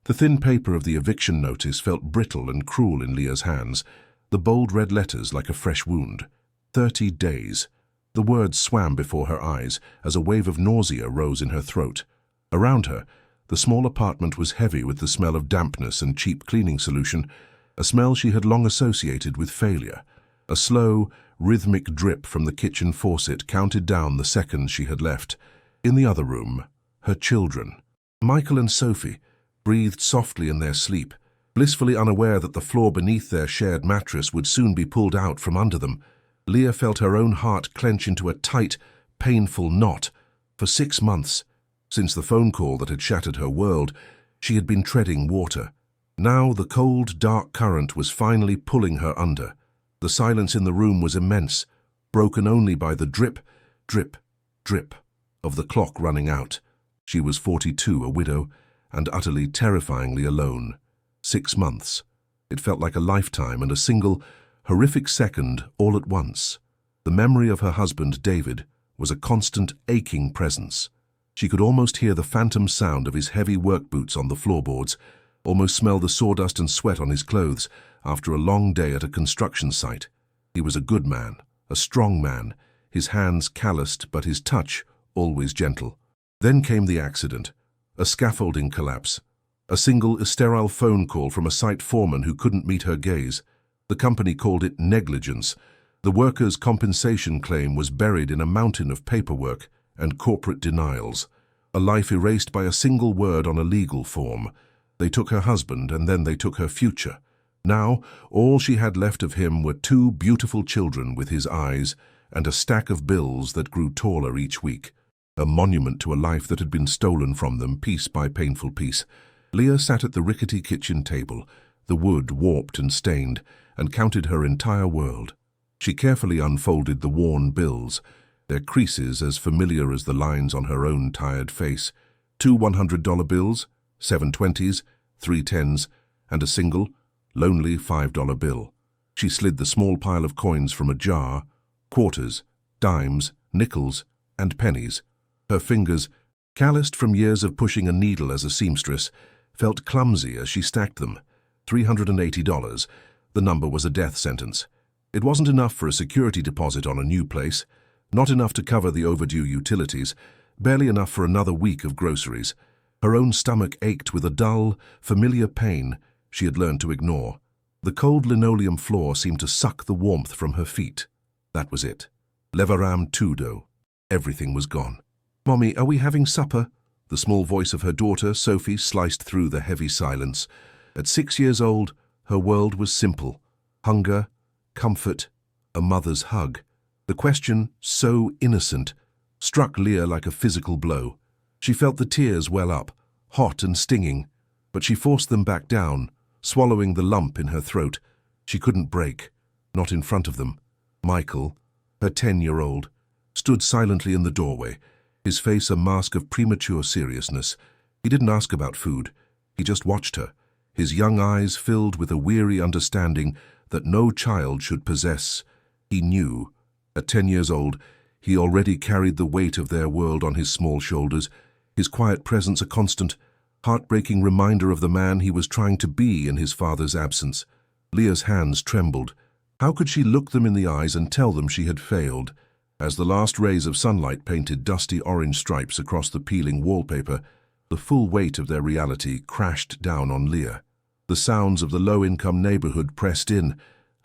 The thin paper of the eviction notice felt brittle and cruel in Leah's hands, the bold red letters like a fresh wound. 30 days. The words swam before her eyes as a wave of nausea rose in her throat. Around her, the small apartment was heavy with the smell of dampness and cheap cleaning solution, a smell she had long associated with failure. A slow, rhythmic drip from the kitchen faucet counted down the seconds she had left. In the other room, her children. Michael and Sophie breathed softly in their sleep, blissfully unaware that the floor beneath their shared mattress would soon be pulled out from under them. Leah felt her own heart clench into a tight, painful knot. For 6 months, since the phone call that had shattered her world, she had been treading water. Now the cold, dark current was finally pulling her under. The silence in the room was immense, broken only by the drip, drip, drip of the clock running out. She was 42, a widow, and utterly terrifyingly alone. 6 months. It felt like a lifetime and a single, horrific second all at once. The memory of her husband, David, was a constant, aching presence. She could almost hear the phantom sound of his heavy work boots on the floorboards, almost smell the sawdust and sweat on his clothes after a long day at a construction site. He was a good man, a strong man, his hands calloused but his touch always gentle. Then came the accident, a scaffolding collapse, a single sterile phone call from a site foreman who couldn't meet her gaze. The company called it negligence. The workers' compensation claim was buried in a mountain of paperwork and corporate denials, a life erased by a single word on a legal form. They took her husband and then they took her future. Now, all she had left of him were 2 beautiful children with his eyes and a stack of bills that grew taller each week, a monument to a life that had been stolen from them piece by painful piece. Leah sat at the rickety kitchen table, the wood warped and stained, and counted her entire world. She carefully unfolded the worn bills, their creases as familiar as the lines on her own tired face. 2 $100 bills, 7 20s, 3 10s, and a single, lonely $5 bill. She slid the small pile of coins from a jar, quarters, dimes, nickels, and pennies. Her fingers, calloused from years of pushing a needle as a seamstress, felt clumsy as she stacked them. $380. The number was a death sentence. It wasn't enough for a security deposit on a new place, not enough to cover the overdue utilities, barely enough for another week of groceries. Her own stomach ached with a dull, familiar pain she had learned to ignore. The cold linoleum floor seemed to suck the warmth from her feet. That was it. Levaram tudo. Everything was gone. "Mommy, are we having supper?" The small voice of her daughter, Sophie, sliced through the heavy silence. At 6 years old, her world was simple. Hunger, comfort, a mother's hug. The question, so innocent, struck Leah like a physical blow. She felt the tears well up, hot and stinging, but she forced them back down, swallowing the lump in her throat. She couldn't break, not in front of them. Michael, her 10-year-old, stood silently in the doorway, his face a mask of premature seriousness. He didn't ask about food. He just watched her, his young eyes filled with a weary understanding that no child should possess. He knew. At 10 years old, he already carried the weight of their world on his small shoulders, his quiet presence a constant, heartbreaking reminder of the man he was trying to be in his father's absence. Leah's hands trembled. How could she look them in the eyes and tell them she had failed? As the last rays of sunlight painted dusty orange stripes across the peeling wallpaper, the full weight of their reality crashed down on Leah. The sounds of the low-income neighborhood pressed in,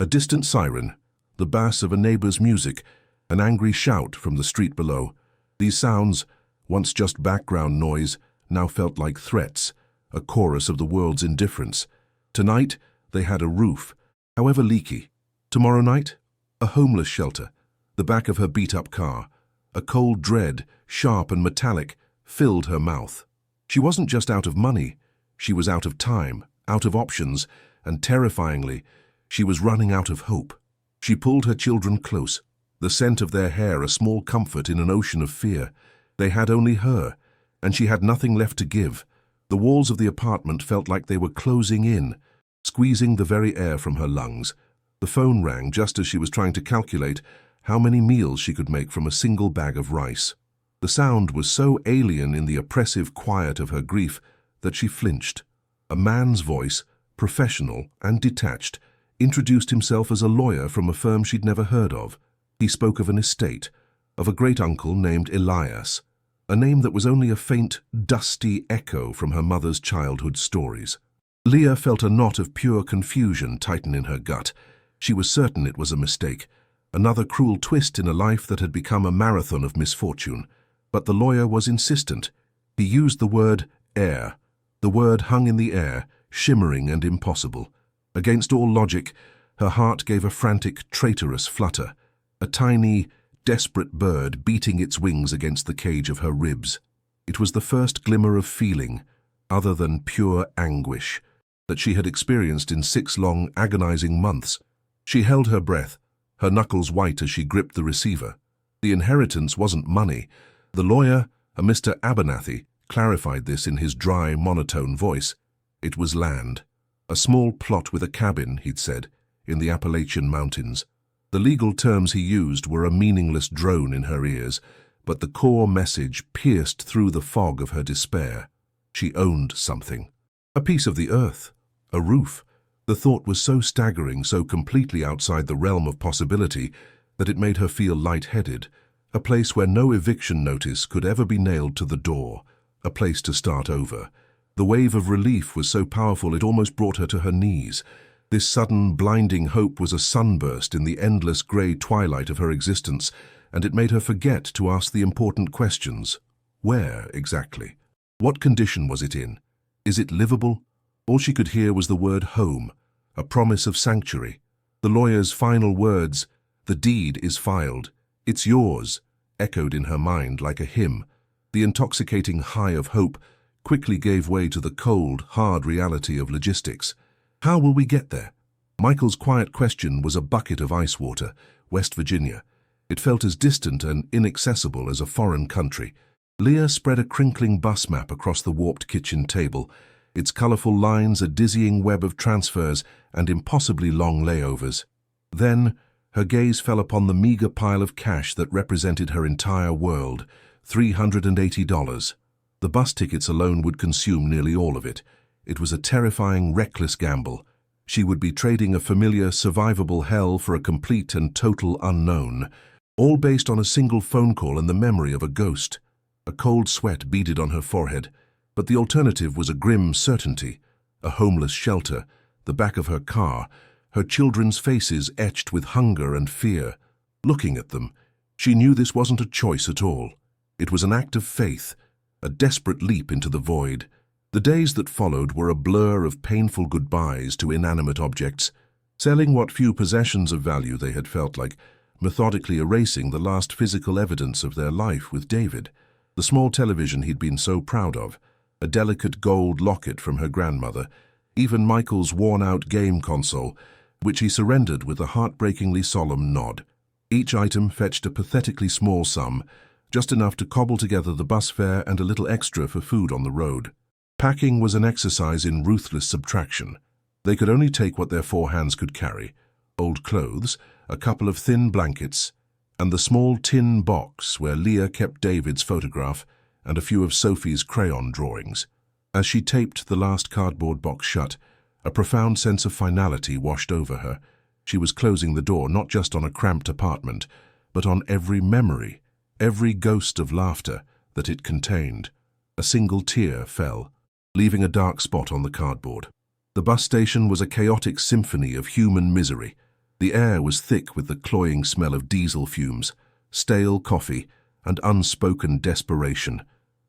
a distant siren, the bass of a neighbor's music, an angry shout from the street below. These sounds, once just background noise, now felt like threats, a chorus of the world's indifference. Tonight, they had a roof, however leaky. Tomorrow night, a homeless shelter. The back of her beat-up car, a cold dread, sharp and metallic, filled her mouth. She wasn't just out of money, she was out of time, out of options, and terrifyingly, she was running out of hope. She pulled her children close, the scent of their hair a small comfort in an ocean of fear. They had only her, and she had nothing left to give. The walls of the apartment felt like they were closing in, squeezing the very air from her lungs. The phone rang just as she was trying to calculate how many meals she could make from a single bag of rice. The sound was so alien in the oppressive quiet of her grief that she flinched. A man's voice, professional and detached, introduced himself as a lawyer from a firm she'd never heard of. He spoke of an estate, of a great-uncle named Elias, a name that was only a faint, dusty echo from her mother's childhood stories. Leah felt a knot of pure confusion tighten in her gut. She was certain it was a mistake, another cruel twist in a life that had become a marathon of misfortune. But the lawyer was insistent. He used the word heir. The word hung in the air, shimmering and impossible. Against all logic, her heart gave a frantic, traitorous flutter, a tiny, desperate bird beating its wings against the cage of her ribs. It was the first glimmer of feeling, other than pure anguish, that she had experienced in 6 long, agonizing months. She held her breath, her knuckles white as she gripped the receiver. The inheritance wasn't money. The lawyer, a Mr. Abernathy, clarified this in his dry, monotone voice. It was land. A small plot with a cabin, he'd said, in the Appalachian Mountains. The legal terms he used were a meaningless drone in her ears, but the core message pierced through the fog of her despair. She owned something. A piece of the earth. A roof. The thought was so staggering, so completely outside the realm of possibility, that it made her feel lightheaded. A place where no eviction notice could ever be nailed to the door. A place to start over. The wave of relief was so powerful it almost brought her to her knees. This sudden, blinding hope was a sunburst in the endless grey twilight of her existence, and it made her forget to ask the important questions. Where, exactly? What condition was it in? Is it livable? All she could hear was the word home, a promise of sanctuary. The lawyer's final words, "The deed is filed. It's yours," echoed in her mind like a hymn. The intoxicating high of hope quickly gave way to the cold, hard reality of logistics. How will we get there? Michael's quiet question was a bucket of ice water, West Virginia. It felt as distant and inaccessible as a foreign country. Leah spread a crinkling bus map across the warped kitchen table, its colorful lines a dizzying web of transfers and impossibly long layovers. Then, her gaze fell upon the meager pile of cash that represented her entire world, $380. The bus tickets alone would consume nearly all of it. It was a terrifying, reckless gamble. She would be trading a familiar, survivable hell for a complete and total unknown, all based on a single phone call and the memory of a ghost. A cold sweat beaded on her forehead, but the alternative was a grim certainty. A homeless shelter, the back of her car, her children's faces etched with hunger and fear. Looking at them, she knew this wasn't a choice at all. It was an act of faith, a desperate leap into the void. The days that followed were a blur of painful goodbyes to inanimate objects, selling what few possessions of value they had felt like, methodically erasing the last physical evidence of their life with David. The small television he'd been so proud of, a delicate gold locket from her grandmother, even Michael's worn-out game console, which he surrendered with a heartbreakingly solemn nod. Each item fetched a pathetically small sum, just enough to cobble together the bus fare and a little extra for food on the road. Packing was an exercise in ruthless subtraction. They could only take what their 4 hands could carry: old clothes, a couple of thin blankets, and the small tin box where Leah kept David's photograph and a few of Sophie's crayon drawings. As she taped the last cardboard box shut, a profound sense of finality washed over her. She was closing the door not just on a cramped apartment, but on every memory, every ghost of laughter that it contained. A single tear fell, leaving a dark spot on the cardboard. The bus station was a chaotic symphony of human misery. The air was thick with the cloying smell of diesel fumes, stale coffee, and unspoken desperation.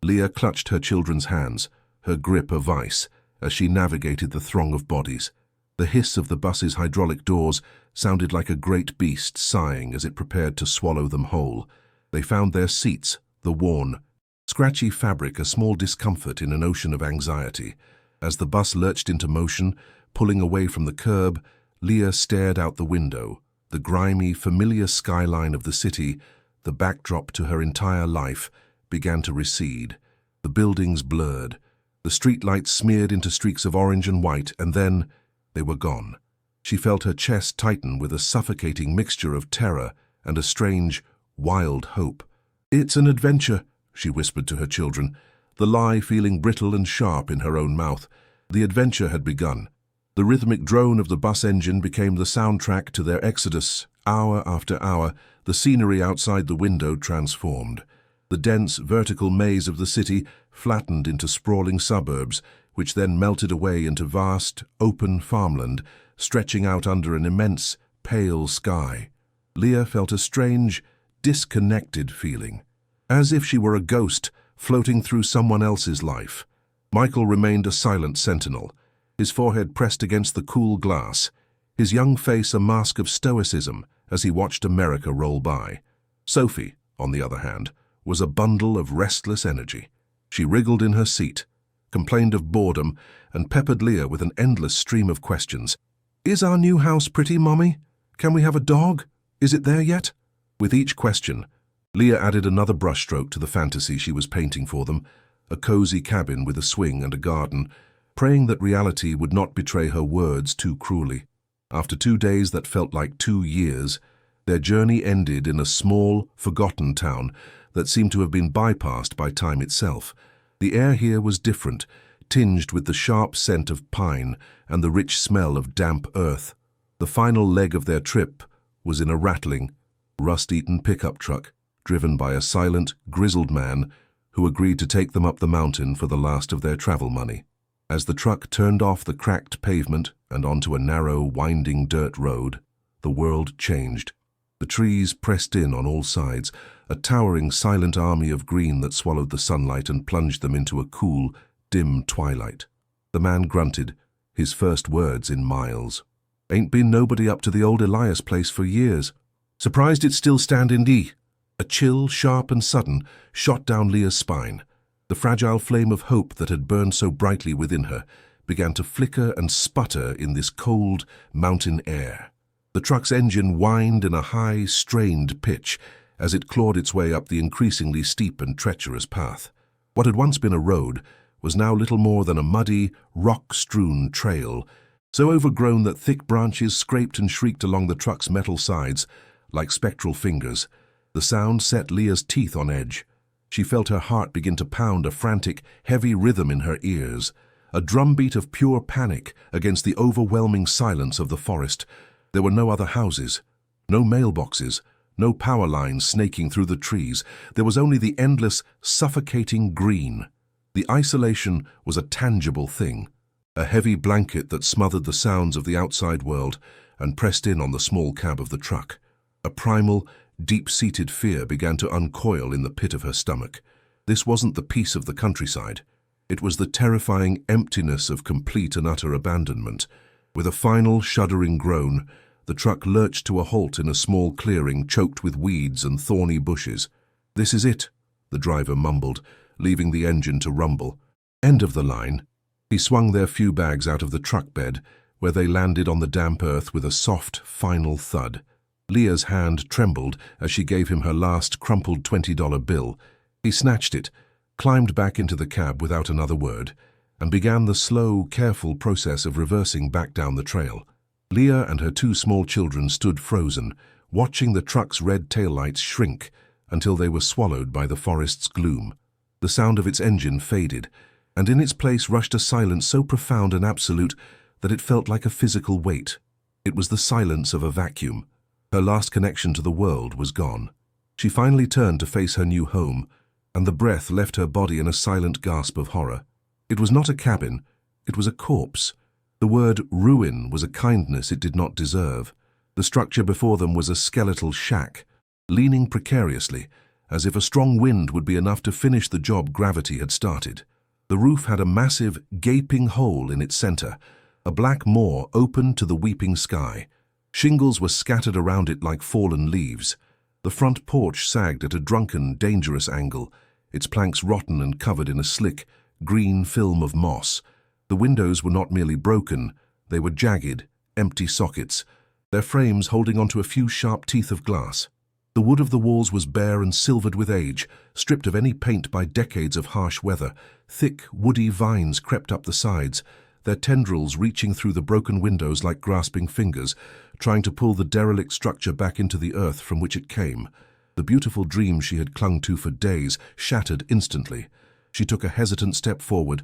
Leah clutched her children's hands, her grip a vice, as she navigated the throng of bodies. The hiss of the bus's hydraulic doors sounded like a great beast sighing as it prepared to swallow them whole. They found their seats, the worn, scratchy fabric a small discomfort in an ocean of anxiety. As the bus lurched into motion, pulling away from the curb, Leah stared out the window. The grimy, familiar skyline of the city, the backdrop to her entire life, began to recede. The buildings blurred, the streetlights smeared into streaks of orange and white, and then they were gone. She felt her chest tighten with a suffocating mixture of terror and a strange, wild hope. "It's an adventure," she whispered to her children, the lie feeling brittle and sharp in her own mouth. The adventure had begun. The rhythmic drone of the bus engine became the soundtrack to their exodus. Hour after hour, the scenery outside the window transformed. The dense, vertical maze of the city flattened into sprawling suburbs, which then melted away into vast, open farmland, stretching out under an immense, pale sky. Leah felt a strange, disconnected feeling, as if she were a ghost floating through someone else's life. Michael remained a silent sentinel, his forehead pressed against the cool glass, his young face a mask of stoicism as he watched America roll by. Sophie, on the other hand, was a bundle of restless energy. She wriggled in her seat, complained of boredom, and peppered Leah with an endless stream of questions. "Is our new house pretty, Mommy? Can we have a dog? Is it there yet?" With each question, Leah added another brushstroke to the fantasy she was painting for them, a cozy cabin with a swing and a garden, praying that reality would not betray her words too cruelly. After 2 days that felt like 2 years, their journey ended in a small, forgotten town that seemed to have been bypassed by time itself. The air here was different, tinged with the sharp scent of pine and the rich smell of damp earth. The final leg of their trip was in a rattling, rust-eaten pickup truck, driven by a silent, grizzled man who agreed to take them up the mountain for the last of their travel money. As the truck turned off the cracked pavement and onto a narrow, winding dirt road, the world changed. The trees pressed in on all sides, a towering, silent army of green that swallowed the sunlight and plunged them into a cool, dim twilight. The man grunted, his first words in miles. "Ain't been nobody up to the old Elias place for years. Surprised it's still standing D." A chill, sharp and sudden, shot down Leah's spine. The fragile flame of hope that had burned so brightly within her began to flicker and sputter in this cold, mountain air. The truck's engine whined in a high, strained pitch as it clawed its way up the increasingly steep and treacherous path. What had once been a road was now little more than a muddy, rock-strewn trail, so overgrown that thick branches scraped and shrieked along the truck's metal sides like spectral fingers. The sound set Leah's teeth on edge. She felt her heart begin to pound a frantic, heavy rhythm in her ears, a drumbeat of pure panic against the overwhelming silence of the forest. There were no other houses, no mailboxes, no power lines snaking through the trees. There was only the endless, suffocating green. The isolation was a tangible thing, a heavy blanket that smothered the sounds of the outside world and pressed in on the small cab of the truck. A primal, deep-seated fear began to uncoil in the pit of her stomach. This wasn't the peace of the countryside. It was the terrifying emptiness of complete and utter abandonment. With a final, shuddering groan, the truck lurched to a halt in a small clearing choked with weeds and thorny bushes. "This is it," the driver mumbled, leaving the engine to rumble. "End of the line." He swung their few bags out of the truck bed, where they landed on the damp earth with a soft, final thud. Leah's hand trembled as she gave him her last crumpled $20 bill. He snatched it, climbed back into the cab without another word, and began the slow, careful process of reversing back down the trail. Leah and her 2 small children stood frozen, watching the truck's red taillights shrink until they were swallowed by the forest's gloom. The sound of its engine faded, and in its place rushed a silence so profound and absolute that it felt like a physical weight. It was the silence of a vacuum. Her last connection to the world was gone. She finally turned to face her new home, and the breath left her body in a silent gasp of horror. It was not a cabin, it was a corpse. The word ruin was a kindness it did not deserve. The structure before them was a skeletal shack, leaning precariously, as if a strong wind would be enough to finish the job gravity had started. The roof had a massive, gaping hole in its center, a black maw open to the weeping sky. Shingles were scattered around it like fallen leaves. The front porch sagged at a drunken, dangerous angle, its planks rotten and covered in a slick, green film of moss. The windows were not merely broken, they were jagged, empty sockets, their frames holding onto a few sharp teeth of glass. The wood of the walls was bare and silvered with age, stripped of any paint by decades of harsh weather. Thick, woody vines crept up the sides, their tendrils reaching through the broken windows like grasping fingers, trying to pull the derelict structure back into the earth from which it came. The beautiful dream she had clung to for days shattered instantly. She took a hesitant step forward,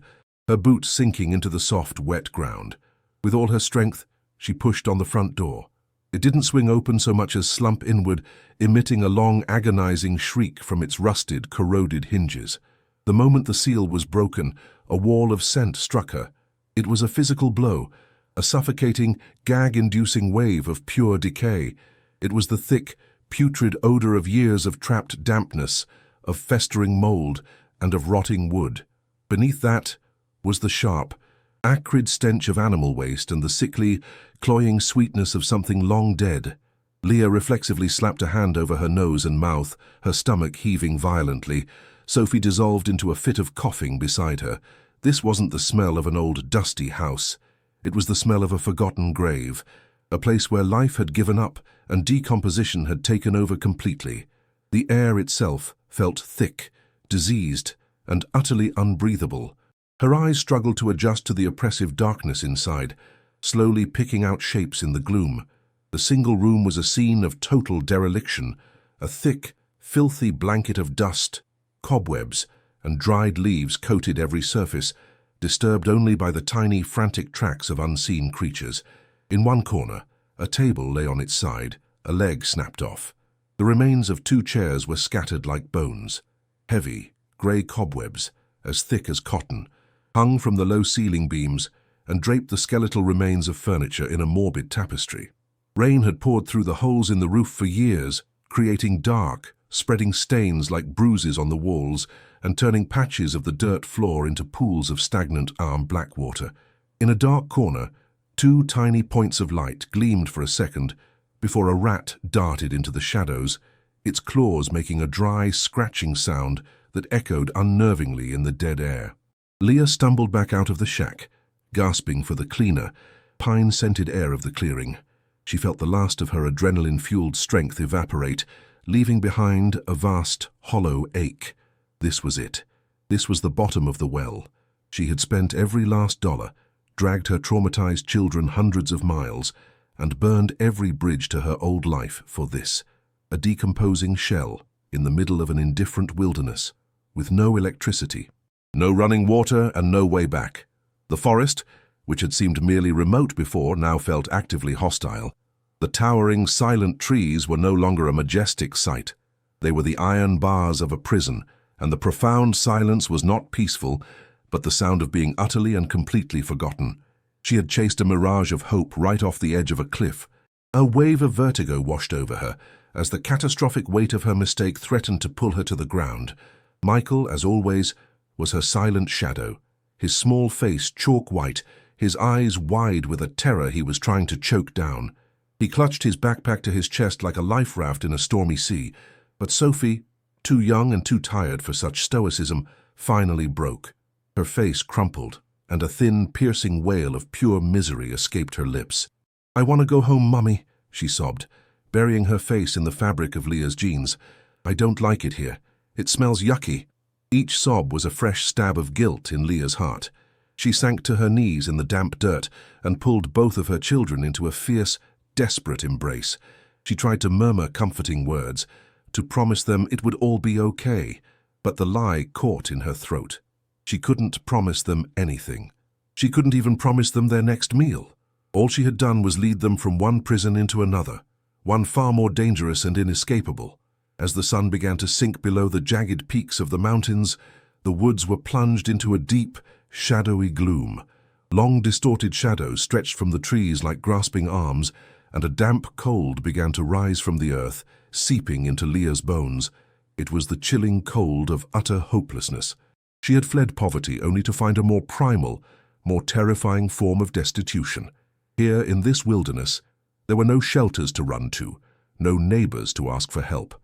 her boots sinking into the soft, wet ground. With all her strength, she pushed on the front door. It didn't swing open so much as slump inward, emitting a long, agonizing shriek from its rusted, corroded hinges. The moment the seal was broken, a wall of scent struck her. It was a physical blow, a suffocating, gag-inducing wave of pure decay. It was the thick, putrid odor of years of trapped dampness, of festering mold, and of rotting wood. Beneath that was the sharp, acrid stench of animal waste and the sickly, cloying sweetness of something long dead. Leah reflexively slapped a hand over her nose and mouth, her stomach heaving violently. Sophie dissolved into a fit of coughing beside her. This wasn't the smell of an old, dusty house. It was the smell of a forgotten grave, a place where life had given up and decomposition had taken over completely. The air itself felt thick, diseased, and utterly unbreathable. Her eyes struggled to adjust to the oppressive darkness inside, slowly picking out shapes in the gloom. The single room was a scene of total dereliction, a thick, filthy blanket of dust, cobwebs, and dried leaves coated every surface, disturbed only by the tiny, frantic tracks of unseen creatures. In one corner, a table lay on its side, a leg snapped off. The remains of 2 chairs were scattered like bones. Heavy, grey cobwebs, as thick as cotton, hung from the low ceiling beams and draped the skeletal remains of furniture in a morbid tapestry. Rain had poured through the holes in the roof for years, creating dark, spreading stains like bruises on the walls and turning patches of the dirt floor into pools of stagnant black water. In a dark corner, 2 tiny points of light gleamed for a second before a rat darted into the shadows, its claws making a dry, scratching sound that echoed unnervingly in the dead air. Leah stumbled back out of the shack, gasping for the cleaner, pine-scented air of the clearing. She felt the last of her adrenaline-fueled strength evaporate, leaving behind a vast, hollow ache. This was it. This was the bottom of the well. She had spent every last dollar, dragged her traumatized children hundreds of miles, and burned every bridge to her old life for this. A decomposing shell in the middle of an indifferent wilderness, with no electricity, no running water, and no way back. The forest, which had seemed merely remote before, now felt actively hostile. The towering, silent trees were no longer a majestic sight. They were the iron bars of a prison, and the profound silence was not peaceful, but the sound of being utterly and completely forgotten. She had chased a mirage of hope right off the edge of a cliff. A wave of vertigo washed over her, as the catastrophic weight of her mistake threatened to pull her to the ground. Michael, as always, was her silent shadow, his small face chalk white, his eyes wide with a terror he was trying to choke down. He clutched his backpack to his chest like a life raft in a stormy sea, but Sophie, too young and too tired for such stoicism, finally broke. Her face crumpled, and a thin, piercing wail of pure misery escaped her lips. "I want to go home, Mummy," she sobbed, burying her face in the fabric of Leah's jeans. "I don't like it here. It smells yucky." Each sob was a fresh stab of guilt in Leah's heart. She sank to her knees in the damp dirt and pulled both of her children into a fierce, desperate embrace. She tried to murmur comforting words, to promise them it would all be okay, but the lie caught in her throat. She couldn't promise them anything. She couldn't even promise them their next meal. All she had done was lead them from one prison into another, one far more dangerous and inescapable. As the sun began to sink below the jagged peaks of the mountains, the woods were plunged into a deep, shadowy gloom. Long distorted shadows stretched from the trees like grasping arms, and a damp cold began to rise from the earth, seeping into Leah's bones. It was the chilling cold of utter hopelessness. She had fled poverty only to find a more primal, more terrifying form of destitution. Here in this wilderness, there were no shelters to run to, no neighbors to ask for help,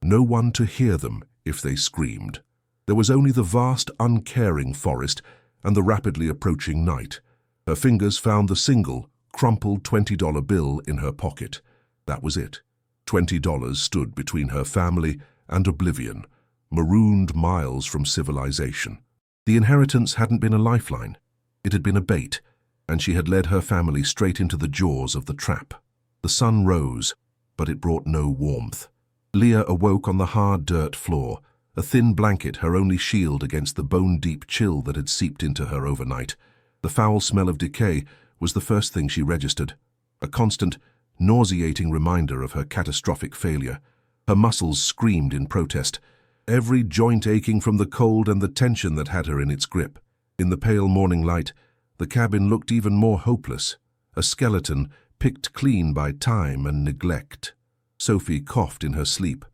no one to hear them if they screamed. There was only the vast, uncaring forest and the rapidly approaching night. Her fingers found the single, crumpled $20 bill in her pocket. That was it. $20 stood between her family and oblivion, marooned miles from civilization. The inheritance hadn't been a lifeline. It had been a bait, and she had led her family straight into the jaws of the trap. The sun rose, but it brought no warmth. Leah awoke on the hard dirt floor, a thin blanket her only shield against the bone-deep chill that had seeped into her overnight. The foul smell of decay was the first thing she registered, a constant, nauseating reminder of her catastrophic failure. Her muscles screamed in protest, every joint aching from the cold and the tension that had her in its grip. In the pale morning light, the cabin looked even more hopeless, a skeleton picked clean by time and neglect. Sophie coughed in her sleep,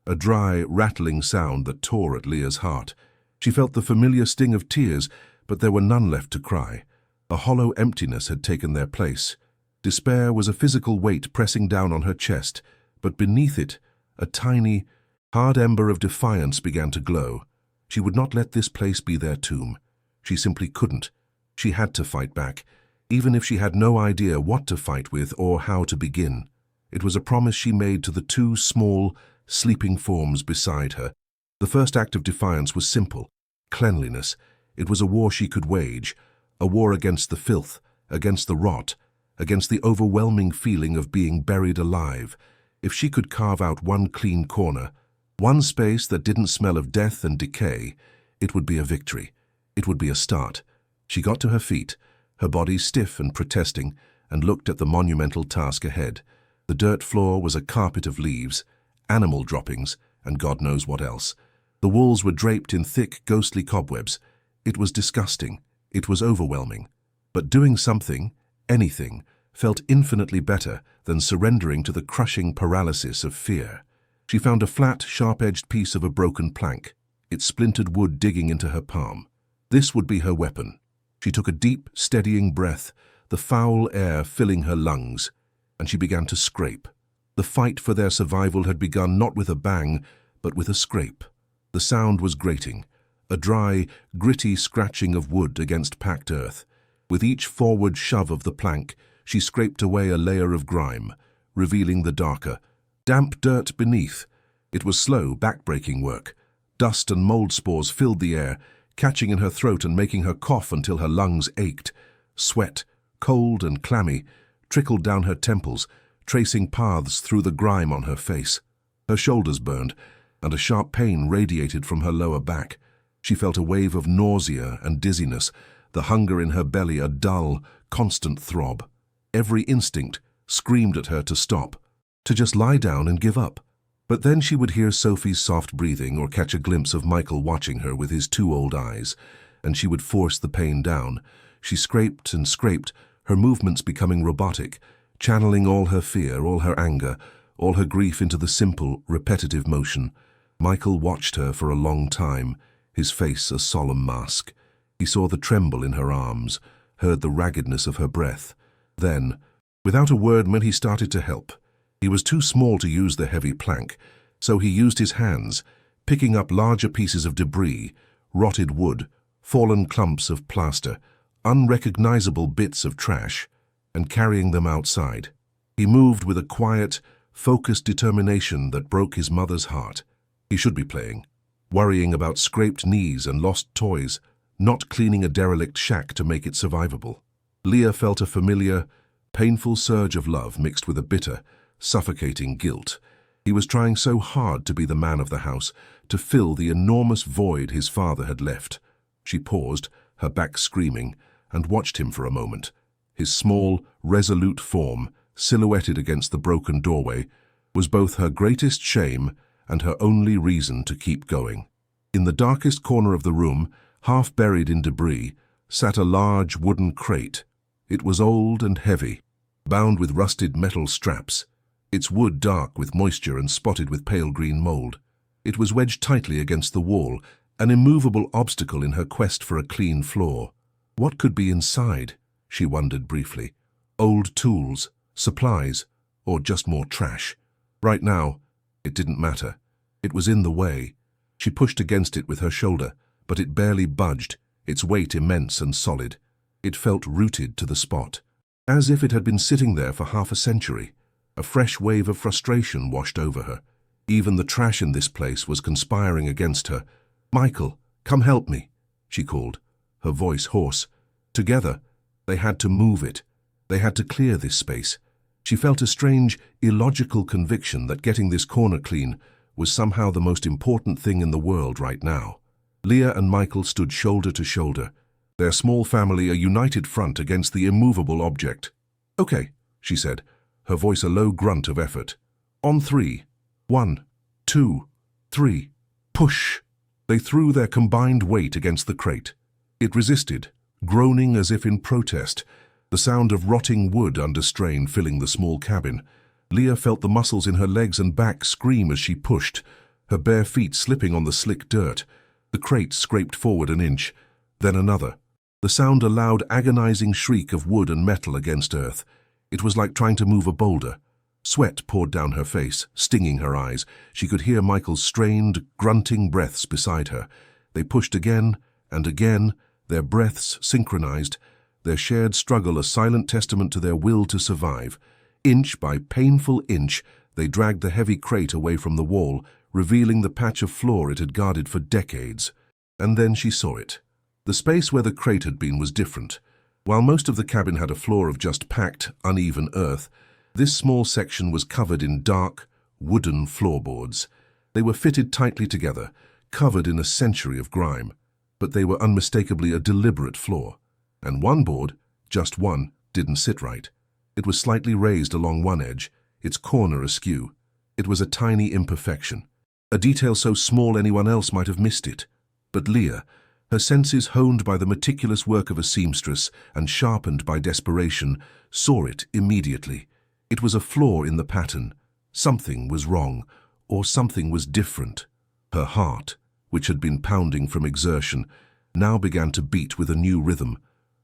a dry, rattling sound that tore at Leah's heart. She felt the familiar sting of tears, but there were none left to cry. A hollow emptiness had taken their place. Despair was a physical weight pressing down on her chest, but beneath it, a tiny, hard ember of defiance began to glow. She would not let this place be their tomb. She simply couldn't. She had to fight back, even if she had no idea what to fight with or how to begin. It was a promise she made to the two small, sleeping forms beside her. The first act of defiance was simple: cleanliness. It was a war she could wage, a war against the filth, against the rot, against the overwhelming feeling of being buried alive. If she could carve out one clean corner, one space that didn't smell of death and decay, it would be a victory. It would be a start. She got to her feet, her body stiff and protesting, and looked at the monumental task ahead. The dirt floor was a carpet of leaves, animal droppings, and God knows what else. The walls were draped in thick, ghostly cobwebs. It was disgusting. It was overwhelming. But doing something, anything, felt infinitely better than surrendering to the crushing paralysis of fear. She found a flat, sharp-edged piece of a broken plank, its splintered wood digging into her palm. This would be her weapon. She took a deep, steadying breath, the foul air filling her lungs, and she began to scrape. The fight for their survival had begun not with a bang, but with a scrape. The sound was grating, a dry, gritty scratching of wood against packed earth. With each forward shove of the plank, she scraped away a layer of grime, revealing the darker, damp dirt beneath. It was slow, back-breaking work. Dust and mold spores filled the air, catching in her throat and making her cough until her lungs ached. Sweat, cold and clammy, trickled down her temples, tracing paths through the grime on her face. Her shoulders burned, and a sharp pain radiated from her lower back. She felt a wave of nausea and dizziness, the hunger in her belly a dull, constant throb. Every instinct screamed at her to stop, to just lie down and give up. But then she would hear Sophie's soft breathing or catch a glimpse of Michael watching her with his two old eyes, and she would force the pain down. She scraped and scraped, her movements becoming robotic, channeling all her fear, all her anger, all her grief into the simple, repetitive motion. Michael watched her for a long time, his face a solemn mask. He saw the tremble in her arms, heard the raggedness of her breath. Then, without a word, when he started to help, he was too small to use the heavy plank, so he used his hands, picking up larger pieces of debris, rotted wood, fallen clumps of plaster, unrecognizable bits of trash, and carrying them outside. He moved with a quiet, focused determination that broke his mother's heart. He should be playing, worrying about scraped knees and lost toys, not cleaning a derelict shack to make it survivable. Leah felt a familiar, painful surge of love mixed with a bitter, suffocating guilt. He was trying so hard to be the man of the house, to fill the enormous void his father had left. She paused, her back screaming, and watched him for a moment. His small, resolute form, silhouetted against the broken doorway, was both her greatest shame and her only reason to keep going. In the darkest corner of the room, half buried in debris, sat a large wooden crate. It was old and heavy, bound with rusted metal straps, its wood dark with moisture and spotted with pale green mold. It was wedged tightly against the wall, an immovable obstacle in her quest for a clean floor. What could be inside? She wondered briefly. Old tools, supplies, or just more trash. Right now, it didn't matter. It was in the way. She pushed against it with her shoulder, but it barely budged, its weight immense and solid. It felt rooted to the spot, as if it had been sitting there for half a century. A fresh wave of frustration washed over her. Even the trash in this place was conspiring against her. "Michael, come help me," she called, her voice hoarse. Together, they had to move it. They had to clear this space. She felt a strange, illogical conviction that getting this corner clean was somehow the most important thing in the world right now. Leah and Michael stood shoulder to shoulder, their small family a united front against the immovable object. "Okay," she said, her voice a low grunt of effort. "On three. 1, 2, 3. Push!" They threw their combined weight against the crate. It resisted, groaning as if in protest, the sound of rotting wood under strain filling the small cabin. Leah felt the muscles in her legs and back scream as she pushed, her bare feet slipping on the slick dirt. The crate scraped forward an inch, then another. The sound a loud, agonizing shriek of wood and metal against earth. It was like trying to move a boulder. Sweat poured down her face, stinging her eyes. She could hear Michael's strained, grunting breaths beside her. They pushed again and again, their breaths synchronized, their shared struggle a silent testament to their will to survive. Inch by painful inch, they dragged the heavy crate away from the wall, revealing the patch of floor it had guarded for decades. And then she saw it. The space where the crate had been was different. While most of the cabin had a floor of just packed, uneven earth, this small section was covered in dark, wooden floorboards. They were fitted tightly together, covered in a century of grime, but they were unmistakably a deliberate flaw. And one board, just one, didn't sit right. It was slightly raised along one edge, its corner askew. It was a tiny imperfection, a detail so small anyone else might have missed it. But Leah, her senses honed by the meticulous work of a seamstress and sharpened by desperation, saw it immediately. It was a flaw in the pattern. Something was wrong, or something was different. Her heart, which had been pounding from exertion, now began to beat with a new rhythm,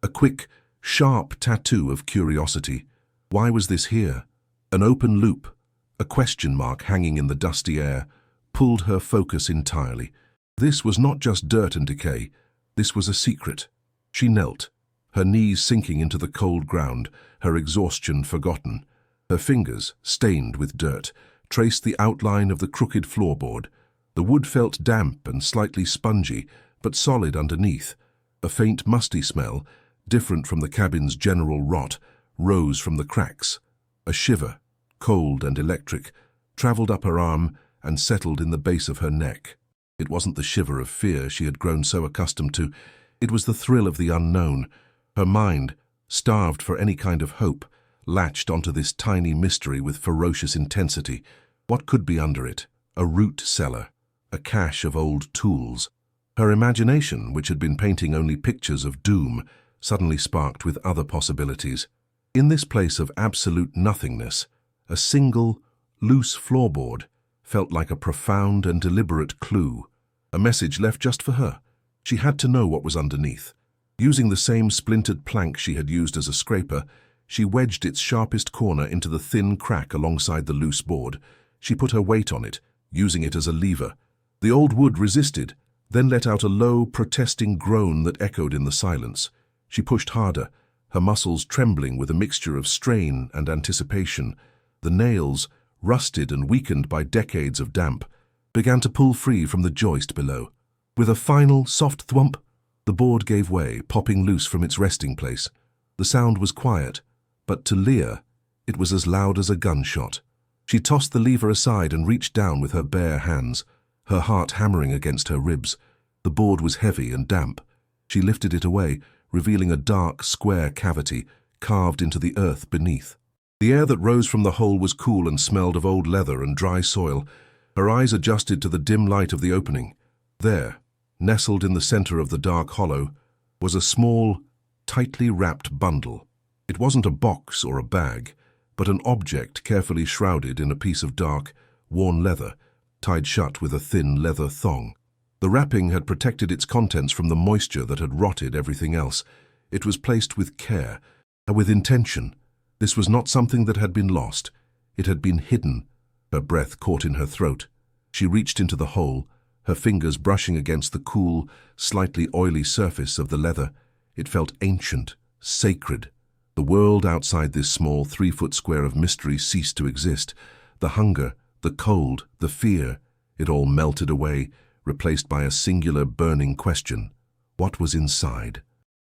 a quick, sharp tattoo of curiosity. Why was this here? An open loop, a question mark hanging in the dusty air, pulled her focus entirely. This was not just dirt and decay. This was a secret. She knelt, her knees sinking into the cold ground, her exhaustion forgotten. Her fingers, stained with dirt, traced the outline of the crooked floorboard. The wood felt damp and slightly spongy, but solid underneath. A faint musty smell, different from the cabin's general rot, rose from the cracks. A shiver, cold and electric, traveled up her arm and settled in the base of her neck. It wasn't the shiver of fear she had grown so accustomed to. It was the thrill of the unknown. Her mind, starved for any kind of hope, latched onto this tiny mystery with ferocious intensity. What could be under it? A root cellar, a cache of old tools. Her imagination, which had been painting only pictures of doom, suddenly sparked with other possibilities. In this place of absolute nothingness, a single, loose floorboard felt like a profound and deliberate clue, a message left just for her. She had to know what was underneath. Using the same splintered plank she had used as a scraper, she wedged its sharpest corner into the thin crack alongside the loose board. She put her weight on it, using it as a lever. The old wood resisted, then let out a low, protesting groan that echoed in the silence. She pushed harder, her muscles trembling with a mixture of strain and anticipation. The nails, rusted and weakened by decades of damp, began to pull free from the joist below. With a final, soft thwump, the board gave way, popping loose from its resting place. The sound was quiet, but to Leah, it was as loud as a gunshot. She tossed the lever aside and reached down with her bare hands, her heart hammering against her ribs. The board was heavy and damp. She lifted it away, revealing a dark, square cavity carved into the earth beneath. The air that rose from the hole was cool and smelled of old leather and dry soil. Her eyes adjusted to the dim light of the opening. There, nestled in the center of the dark hollow, was a small, tightly wrapped bundle. It wasn't a box or a bag, but an object carefully shrouded in a piece of dark, worn leather, tied shut with a thin leather thong. The wrapping had protected its contents from the moisture that had rotted everything else. It was placed with care, with intention. This was not something that had been lost. It had been hidden. Her breath caught in her throat. She reached into the hole, her fingers brushing against the cool, slightly oily surface of the leather. It felt ancient, sacred. The world outside this small 3-foot square of mystery ceased to exist. The hunger, the cold, the fear, it all melted away, replaced by a singular burning question. What was inside?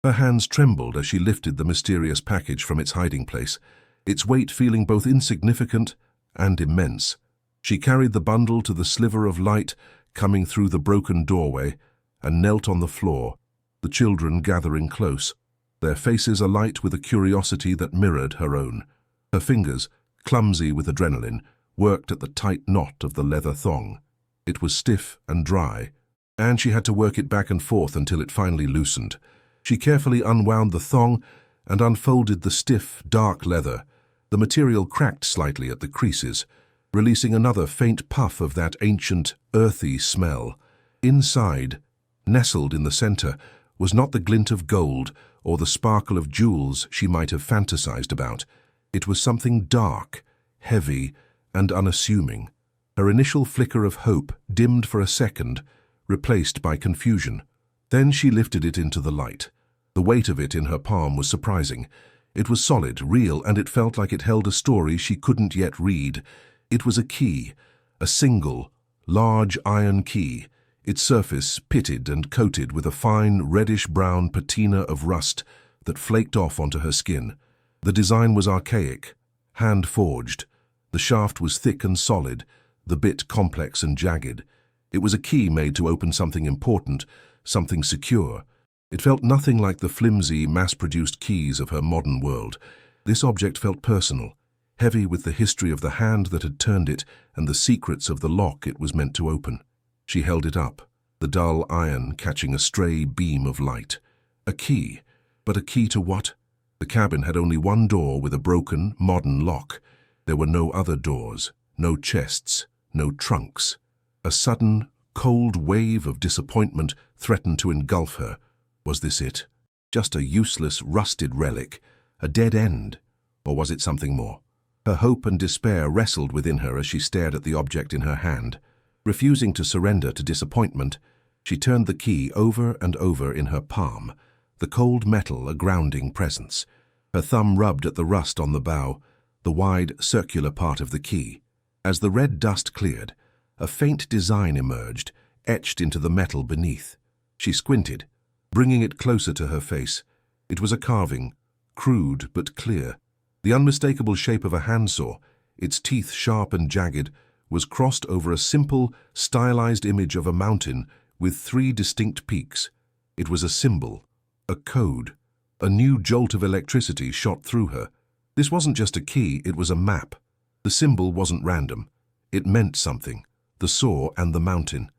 Her hands trembled as she lifted the mysterious package from its hiding place, its weight feeling both insignificant and immense. She carried the bundle to the sliver of light coming through the broken doorway and knelt on the floor, the children gathering close, their faces alight with a curiosity that mirrored her own. Her fingers, clumsy with adrenaline, worked at the tight knot of the leather thong. It was stiff and dry, and she had to work it back and forth until it finally loosened. She carefully unwound the thong and unfolded the stiff, dark leather. The material cracked slightly at the creases, releasing another faint puff of that ancient, earthy smell. Inside, nestled in the center, was not the glint of gold or the sparkle of jewels she might have fantasized about. It was something dark, heavy, and unassuming. Her initial flicker of hope dimmed for a second, replaced by confusion. Then she lifted it into the light. The weight of it in her palm was surprising. It was solid, real, and it felt like it held a story she couldn't yet read. It was a key, a single, large iron key, its surface pitted and coated with a fine reddish-brown patina of rust that flaked off onto her skin. The design was archaic, hand-forged. The shaft was thick and solid, the bit complex and jagged. It was a key made to open something important, something secure. It felt nothing like the flimsy, mass-produced keys of her modern world. This object felt personal, heavy with the history of the hand that had turned it and the secrets of the lock it was meant to open. She held it up, the dull iron catching a stray beam of light. A key. But a key to what? The cabin had only one door with a broken, modern lock. There were no other doors, no chests, no trunks. A sudden, cold wave of disappointment threatened to engulf her. Was this it? Just a useless, rusted relic? A dead end? Or was it something more? Her hope and despair wrestled within her as she stared at the object in her hand. Refusing to surrender to disappointment, she turned the key over and over in her palm, the cold metal a grounding presence. Her thumb rubbed at the rust on the bow, the wide, circular part of the key. As the red dust cleared, a faint design emerged, etched into the metal beneath. She squinted, bringing it closer to her face. It was a carving, crude but clear. The unmistakable shape of a handsaw, its teeth sharp and jagged, was crossed over a simple, stylized image of a mountain with 3 distinct peaks. It was a symbol, a code. A new jolt of electricity shot through her. This wasn't just a key, it was a map. The symbol wasn't random. It meant something. The saw and the mountain.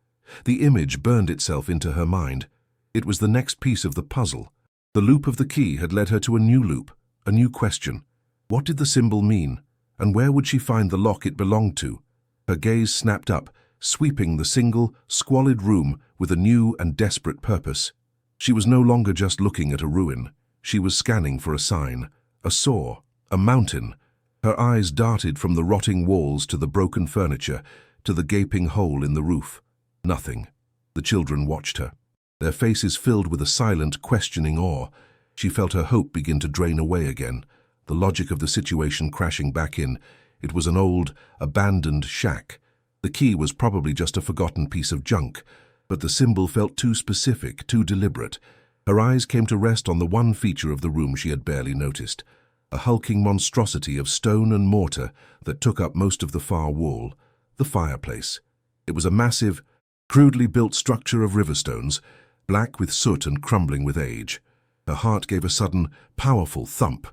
The image burned itself into her mind. It was the next piece of the puzzle. The loop of the key had led her to a new loop, a new question. What did the symbol mean, and where would she find the lock it belonged to? Her gaze snapped up, sweeping the single, squalid room with a new and desperate purpose. She was no longer just looking at a ruin. She was scanning for a sign, a saw, a mountain. Her eyes darted from the rotting walls to the broken furniture, to the gaping hole in the roof. Nothing. The children watched her, their faces filled with a silent, questioning awe. She felt her hope begin to drain away again, the logic of the situation crashing back in. It was an old, abandoned shack. The key was probably just a forgotten piece of junk, but the symbol felt too specific, too deliberate. Her eyes came to rest on the one feature of the room she had barely noticed, a hulking monstrosity of stone and mortar that took up most of the far wall, the fireplace. It was a massive, crudely built structure of riverstones, black with soot and crumbling with age. Her heart gave a sudden, powerful thump.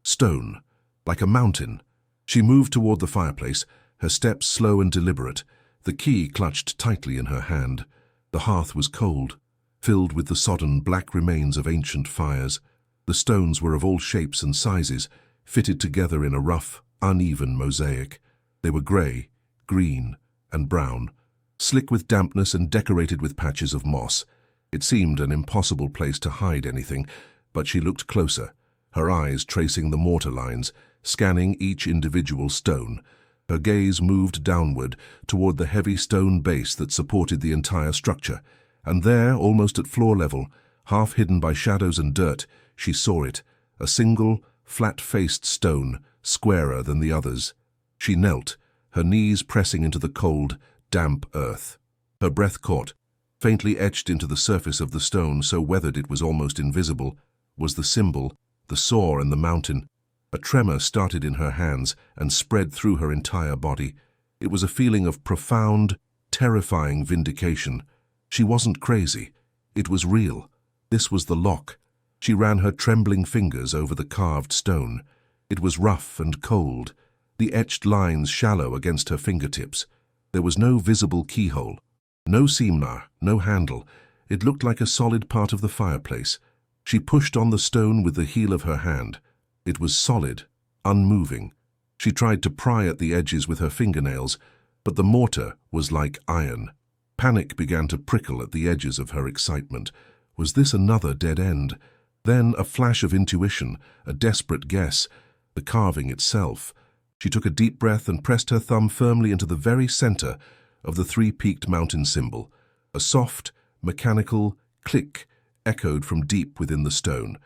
Stone, like a mountain. She moved toward the fireplace, her steps slow and deliberate, the key clutched tightly in her hand. The hearth was cold, filled with the sodden black remains of ancient fires. The stones were of all shapes and sizes, fitted together in a rough, uneven mosaic. They were grey, green, and brown, slick with dampness and decorated with patches of moss. It seemed an impossible place to hide anything, but she looked closer, her eyes tracing the mortar lines, scanning each individual stone. Her gaze moved downward toward the heavy stone base that supported the entire structure, and there, almost at floor level, half hidden by shadows and dirt, she saw it, a single, flat-faced stone, squarer than the others. She knelt, her knees pressing into the cold, damp earth. Her breath caught. Faintly etched into the surface of the stone, so weathered it was almost invisible, was the symbol, the saw and the mountain. A tremor started in her hands and spread through her entire body. It was a feeling of profound, terrifying vindication. She wasn't crazy. It was real. This was the lock. She ran her trembling fingers over the carved stone. It was rough and cold, the etched lines shallow against her fingertips. There was no visible keyhole, no seam-nar, no handle. It looked like a solid part of the fireplace. She pushed on the stone with the heel of her hand. It was solid, unmoving. She tried to pry at the edges with her fingernails, but the mortar was like iron. Panic began to prickle at the edges of her excitement. Was this another dead end? Then a flash of intuition, a desperate guess, the carving itself. She took a deep breath and pressed her thumb firmly into the very center of the three-peaked mountain symbol. A soft, mechanical click echoed from deep within the stone,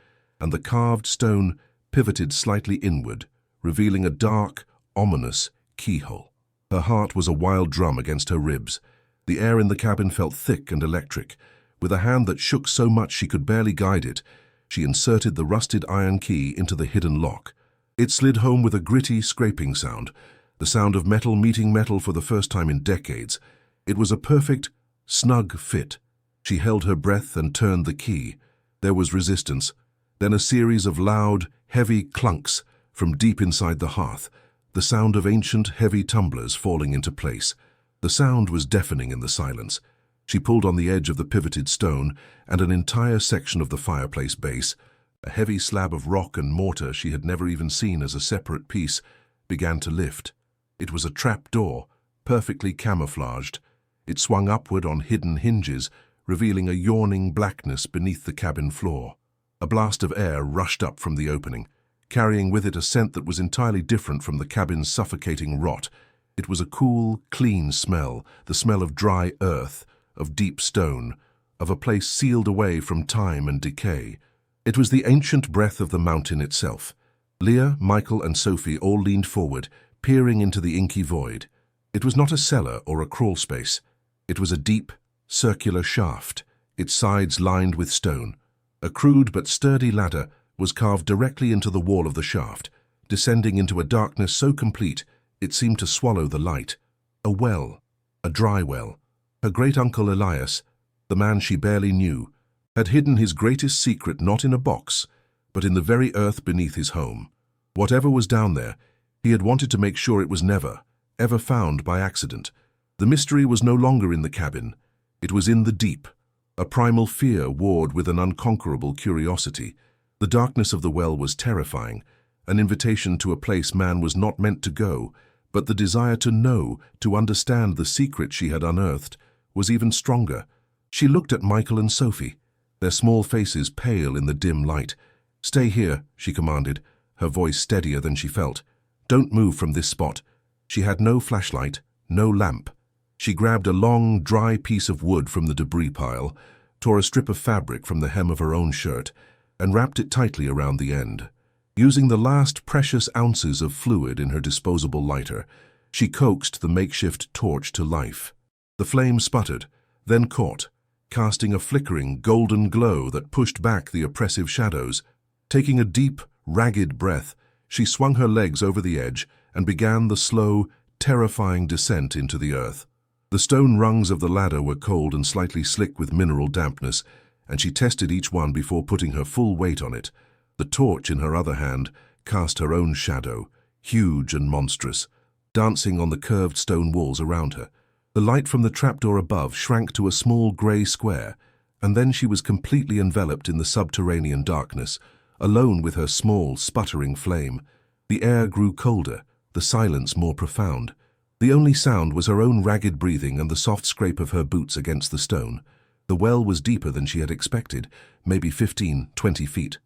and the carved stone pivoted slightly inward, revealing a dark, ominous keyhole. Her heart was a wild drum against her ribs. The air in the cabin felt thick and electric. With a hand that shook so much she could barely guide it, she inserted the rusted iron key into the hidden lock. It slid home with a gritty, scraping sound, the sound of metal meeting metal for the first time in decades. It was a perfect, snug fit. She held her breath and turned the key. There was resistance, then a series of loud, heavy clunks from deep inside the hearth, the sound of ancient, heavy tumblers falling into place. The sound was deafening in the silence. She pulled on the edge of the pivoted stone, and an entire section of the fireplace base, a heavy slab of rock and mortar she had never even seen as a separate piece, began to lift. It was a trap door, perfectly camouflaged. It swung upward on hidden hinges, revealing a yawning blackness beneath the cabin floor. A blast of air rushed up from the opening, carrying with it a scent that was entirely different from the cabin's suffocating rot. It was a cool, clean smell, the smell of dry earth, of deep stone, of a place sealed away from time and decay. It was the ancient breath of the mountain itself. Leah, Michael, and Sophie all leaned forward, peering into the inky void. It was not a cellar or a crawl space. It was a deep, circular shaft, its sides lined with stone. A crude but sturdy ladder was carved directly into the wall of the shaft, descending into a darkness so complete it seemed to swallow the light. A well, a dry well. Her great-uncle Elias, the man she barely knew, had hidden his greatest secret not in a box, but in the very earth beneath his home. Whatever was down there, he had wanted to make sure it was never, ever found by accident. The mystery was no longer in the cabin. It was in the deep. A primal fear warred with an unconquerable curiosity. The darkness of the well was terrifying, an invitation to a place man was not meant to go, but the desire to know, to understand the secret she had unearthed, was even stronger. She looked at Michael and Sophie, their small faces pale in the dim light. "Stay here," she commanded, her voice steadier than she felt. "Don't move from this spot." She had no flashlight, no lamp. She grabbed a long, dry piece of wood from the debris pile, tore a strip of fabric from the hem of her own shirt, and wrapped it tightly around the end. Using the last precious ounces of fluid in her disposable lighter, she coaxed the makeshift torch to life. The flame sputtered, then caught, casting a flickering, golden glow that pushed back the oppressive shadows. Taking a deep, ragged breath, she swung her legs over the edge and began the slow, terrifying descent into the earth. The stone rungs of the ladder were cold and slightly slick with mineral dampness, and she tested each one before putting her full weight on it. The torch in her other hand cast her own shadow, huge and monstrous, dancing on the curved stone walls around her. The light from the trapdoor above shrank to a small grey square, and then she was completely enveloped in the subterranean darkness, alone with her small, sputtering flame. The air grew colder, the silence more profound. The only sound was her own ragged breathing and the soft scrape of her boots against the stone. The well was deeper than she had expected, maybe 15-20 feet.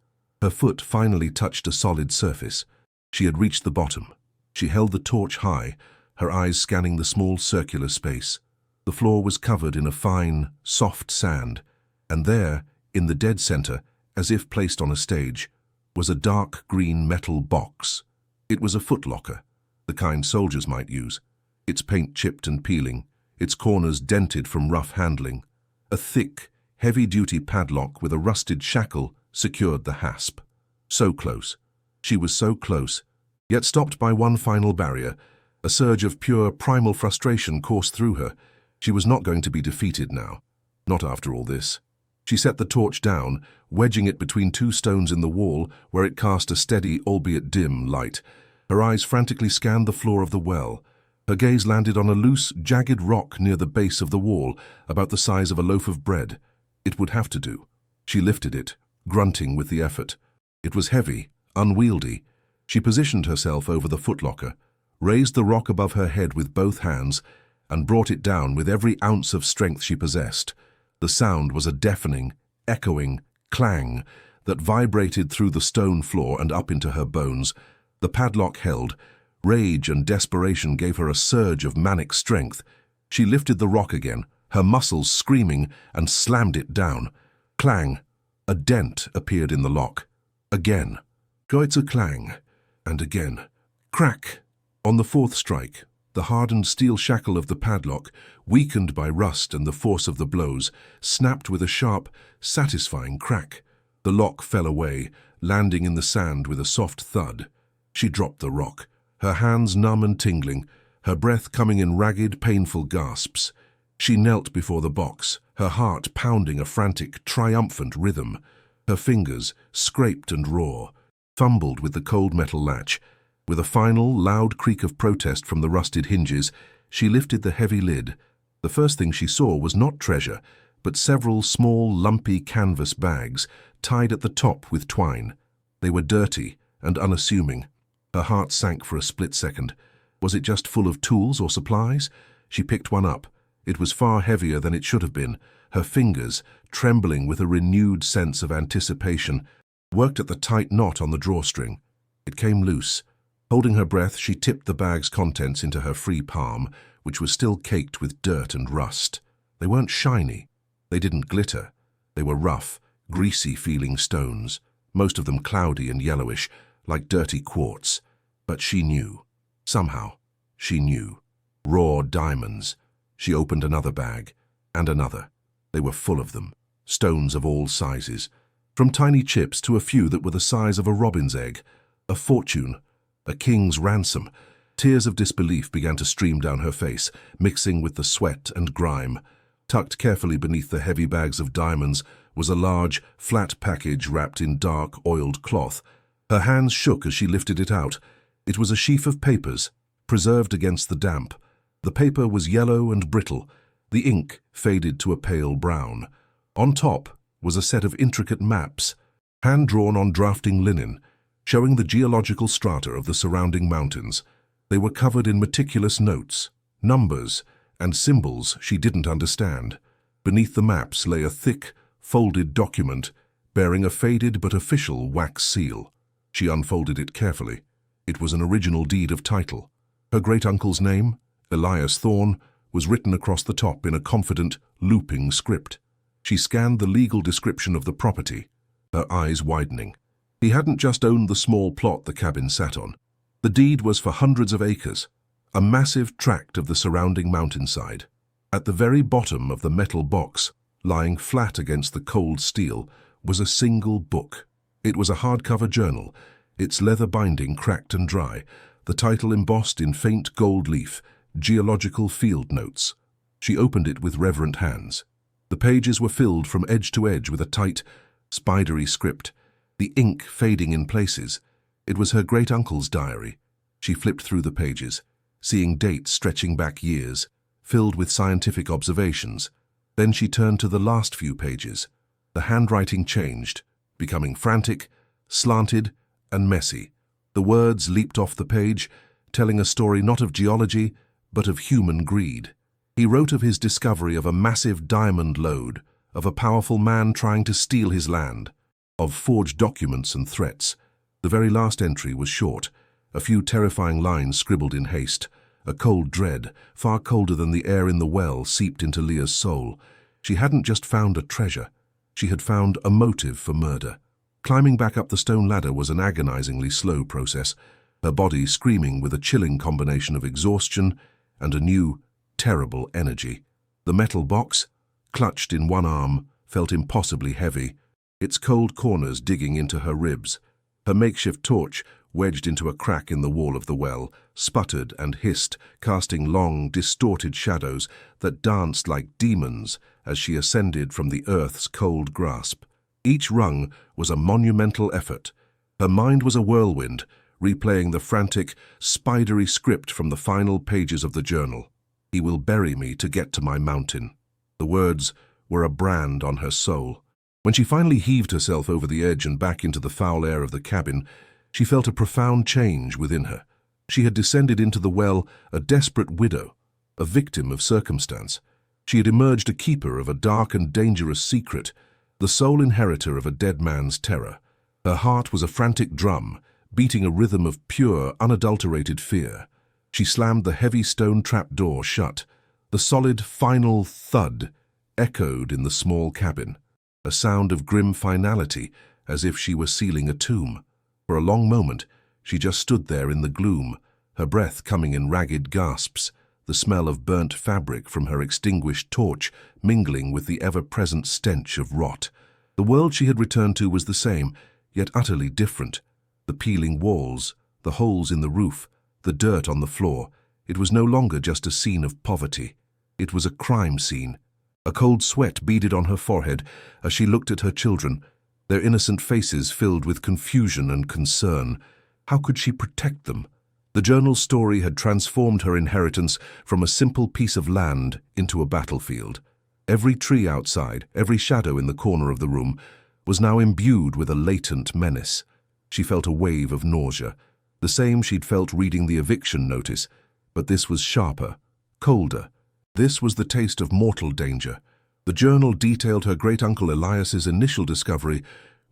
Her foot finally touched a solid surface. She had reached the bottom. She held the torch high, her eyes scanning the small circular space. The floor was covered in a fine, soft sand, and there, in the dead center, as if placed on a stage, was a dark green metal box. It was a footlocker, the kind soldiers might use, its paint chipped and peeling, its corners dented from rough handling. A thick, heavy-duty padlock with a rusted shackle secured the hasp. So close. She was so close, yet stopped by one final barrier, A surge of pure, primal frustration coursed through her. She was not going to be defeated now. Not after all this. She set the torch down, wedging it between two stones in the wall where it cast a steady, albeit dim, light. Her eyes frantically scanned the floor of the well. Her gaze landed on a loose, jagged rock near the base of the wall, about the size of a loaf of bread. It would have to do. She lifted it, grunting with the effort. It was heavy, unwieldy. She positioned herself over the footlocker, raised the rock above her head with both hands, and brought it down with every ounce of strength she possessed. The sound was a deafening, echoing clang that vibrated through the stone floor and up into her bones. The padlock held. Rage and desperation gave her a surge of manic strength. She lifted the rock again, her muscles screaming, and slammed it down. Clang. A dent appeared in the lock. Again. Kreutzer clang. And again. Crack. On the fourth strike, the hardened steel shackle of the padlock, weakened by rust and the force of the blows, snapped with a sharp, satisfying crack. The lock fell away, landing in the sand with a soft thud. She dropped the rock, her hands numb and tingling, her breath coming in ragged, painful gasps. She knelt before the box, her heart pounding a frantic, triumphant rhythm. Her fingers, scraped and raw, fumbled with the cold metal latch. With a final, loud creak of protest from the rusted hinges, she lifted the heavy lid. The first thing she saw was not treasure, but several small, lumpy canvas bags, tied at the top with twine. They were dirty and unassuming. Her heart sank for a split second. Was it just full of tools or supplies? She picked one up. It was far heavier than it should have been. Her fingers, trembling with a renewed sense of anticipation, worked at the tight knot on the drawstring. It came loose. Holding her breath, she tipped the bag's contents into her free palm, which was still caked with dirt and rust. They weren't shiny. They didn't glitter. They were rough, greasy-feeling stones, most of them cloudy and yellowish, like dirty quartz. But she knew. Somehow, she knew. Raw diamonds. She opened another bag, and another. They were full of them, stones of all sizes, from tiny chips to a few that were the size of a robin's egg. A fortune. A king's ransom. Tears of disbelief began to stream down her face, mixing with the sweat and grime. Tucked carefully beneath the heavy bags of diamonds was a large, flat package wrapped in dark, oiled cloth. Her hands shook as she lifted it out. It was a sheaf of papers, preserved against the damp. The paper was yellow and brittle, the ink faded to a pale brown. On top was a set of intricate maps, hand-drawn on drafting linen, showing the geological strata of the surrounding mountains. They were covered in meticulous notes, numbers, and symbols she didn't understand. Beneath the maps lay a thick, folded document bearing a faded but official wax seal. She unfolded it carefully. It was an original deed of title. Her great-uncle's name, Elias Thorne, was written across the top in a confident, looping script. She scanned the legal description of the property, her eyes widening. He hadn't just owned the small plot the cabin sat on. The deed was for hundreds of acres, a massive tract of the surrounding mountainside. At the very bottom of the metal box, lying flat against the cold steel, was a single book. It was a hardcover journal, its leather binding cracked and dry, the title embossed in faint gold leaf, Geological Field Notes. She opened it with reverent hands. The pages were filled from edge to edge with a tight, spidery script, the ink fading in places. It was her great-uncle's diary. She flipped through the pages, seeing dates stretching back years, filled with scientific observations. Then she turned to the last few pages. The handwriting changed, becoming frantic, slanted, and messy. The words leaped off the page, telling a story not of geology, but of human greed. He wrote of his discovery of a massive diamond lode, of a powerful man trying to steal his land, of forged documents and threats. The very last entry was short, a few terrifying lines scribbled in haste. A cold dread, far colder than the air in the well, seeped into Leah's soul. She hadn't just found a treasure. She had found a motive for murder. Climbing back up the stone ladder was an agonizingly slow process, her body screaming with a chilling combination of exhaustion and a new, terrible energy. The metal box, clutched in one arm, felt impossibly heavy, its cold corners digging into her ribs. Her makeshift torch, wedged into a crack in the wall of the well, sputtered and hissed, casting long, distorted shadows that danced like demons as she ascended from the earth's cold grasp. Each rung was a monumental effort. Her mind was a whirlwind, replaying the frantic, spidery script from the final pages of the journal. "He will bury me to get to my mountain." The words were a brand on her soul. When she finally heaved herself over the edge and back into the foul air of the cabin, she felt a profound change within her. She had descended into the well a desperate widow, a victim of circumstance. She had emerged a keeper of a dark and dangerous secret, the sole inheritor of a dead man's terror. Her heart was a frantic drum, beating a rhythm of pure, unadulterated fear. She slammed the heavy stone trap-door shut. The solid, final thud echoed in the small cabin, a sound of grim finality, as if she were sealing a tomb. For a long moment, she just stood there in the gloom, her breath coming in ragged gasps, the smell of burnt fabric from her extinguished torch mingling with the ever-present stench of rot. The world she had returned to was the same, yet utterly different. The peeling walls, the holes in the roof, the dirt on the floor. It was no longer just a scene of poverty. It was a crime scene. A cold sweat beaded on her forehead as she looked at her children, their innocent faces filled with confusion and concern. How could she protect them? The journal's story had transformed her inheritance from a simple piece of land into a battlefield. Every tree outside, every shadow in the corner of the room, was now imbued with a latent menace. She felt a wave of nausea, the same she'd felt reading the eviction notice, but this was sharper, colder. This was the taste of mortal danger. The journal detailed her great-uncle Elias's initial discovery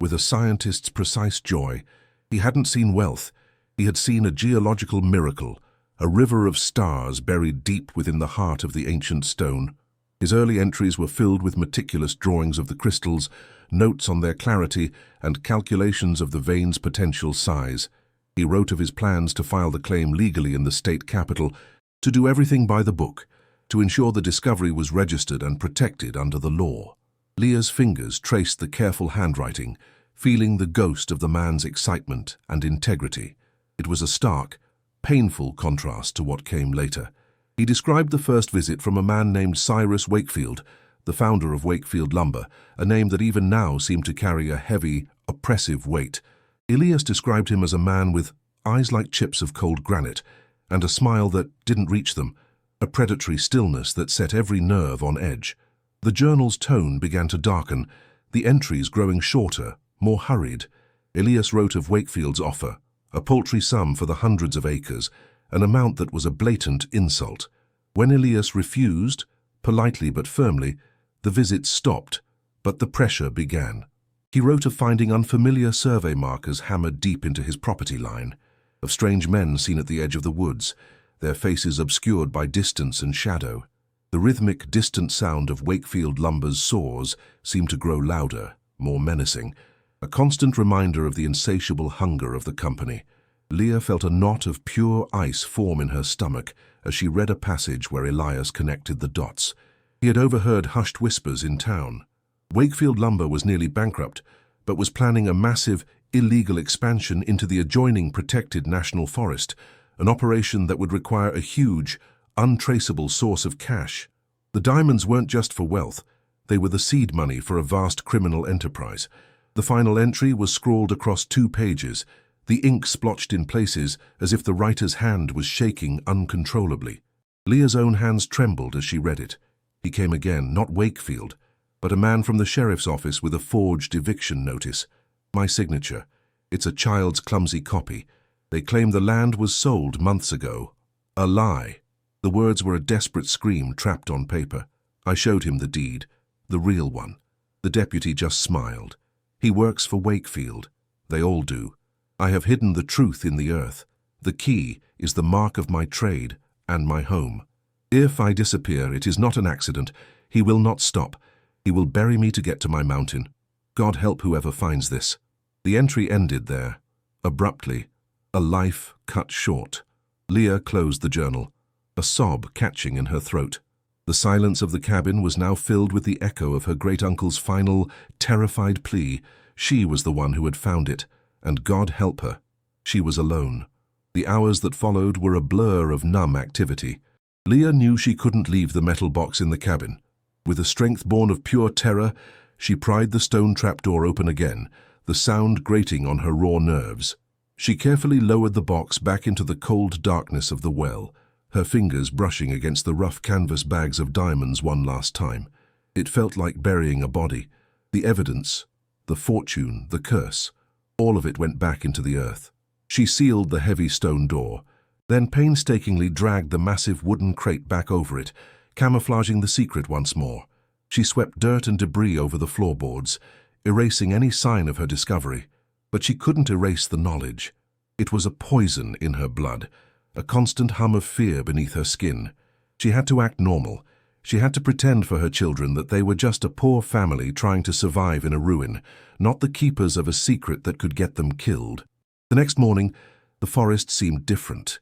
with a scientist's precise joy. He hadn't seen wealth. He had seen a geological miracle, a river of stars buried deep within the heart of the ancient stone. His early entries were filled with meticulous drawings of the crystals, notes on their clarity, and calculations of the vein's potential size. He wrote of his plans to file the claim legally in the state capital, to do everything by the book, to ensure the discovery was registered and protected under the law. Leah's fingers traced the careful handwriting, feeling the ghost of the man's excitement and integrity. It was a stark, painful contrast to what came later. He described the first visit from a man named Cyrus Wakefield, the founder of Wakefield Lumber, a name that even now seemed to carry a heavy, oppressive weight. Elias described him as a man with eyes like chips of cold granite and a smile that didn't reach them, a predatory stillness that set every nerve on edge. The journal's tone began to darken, the entries growing shorter, more hurried. Elias wrote of Wakefield's offer, a paltry sum for the hundreds of acres, an amount that was a blatant insult. When Elias refused, politely but firmly, the visit stopped, but the pressure began. He wrote of finding unfamiliar survey markers hammered deep into his property line, of strange men seen at the edge of the woods, their faces obscured by distance and shadow. The rhythmic, distant sound of Wakefield Lumber's saws seemed to grow louder, more menacing, a constant reminder of the insatiable hunger of the company. Leah felt a knot of pure ice form in her stomach as she read a passage where Elias connected the dots. He had overheard hushed whispers in town. Wakefield Lumber was nearly bankrupt, but was planning a massive, illegal expansion into the adjoining protected national forest, an operation that would require a huge, untraceable source of cash. The diamonds weren't just for wealth, they were the seed money for a vast criminal enterprise. The final entry was scrawled across 2 pages, the ink splotched in places as if the writer's hand was shaking uncontrollably. Leah's own hands trembled as she read it. He came again, not Wakefield, but a man from the sheriff's office with a forged eviction notice. My signature. It's a child's clumsy copy. They claim the land was sold months ago. A lie. The words were a desperate scream trapped on paper. I showed him the deed, the real one. The deputy just smiled. He works for Wakefield. They all do. I have hidden the truth in the earth. The key is the mark of my trade and my home. If I disappear, it is not an accident. He will not stop. He will bury me to get to my mountain. God help whoever finds this. The entry ended there, abruptly, a life cut short. Leah closed the journal, a sob catching in her throat. The silence of the cabin was now filled with the echo of her great-uncle's final, terrified plea. She was the one who had found it, and God help her. She was alone. The hours that followed were a blur of numb activity. Leah knew she couldn't leave the metal box in the cabin. With a strength born of pure terror, she pried the stone trapdoor open again, the sound grating on her raw nerves. She carefully lowered the box back into the cold darkness of the well, her fingers brushing against the rough canvas bags of diamonds one last time. It felt like burying a body. The evidence, the fortune, the curse, all of it went back into the earth. She sealed the heavy stone door, then painstakingly dragged the massive wooden crate back over it, camouflaging the secret once more. She swept dirt and debris over the floorboards, erasing any sign of her discovery. But she couldn't erase the knowledge. It was a poison in her blood, a constant hum of fear beneath her skin. She had to act normal. She had to pretend for her children that they were just a poor family trying to survive in a ruin, not the keepers of a secret that could get them killed. The next morning, the forest seemed different,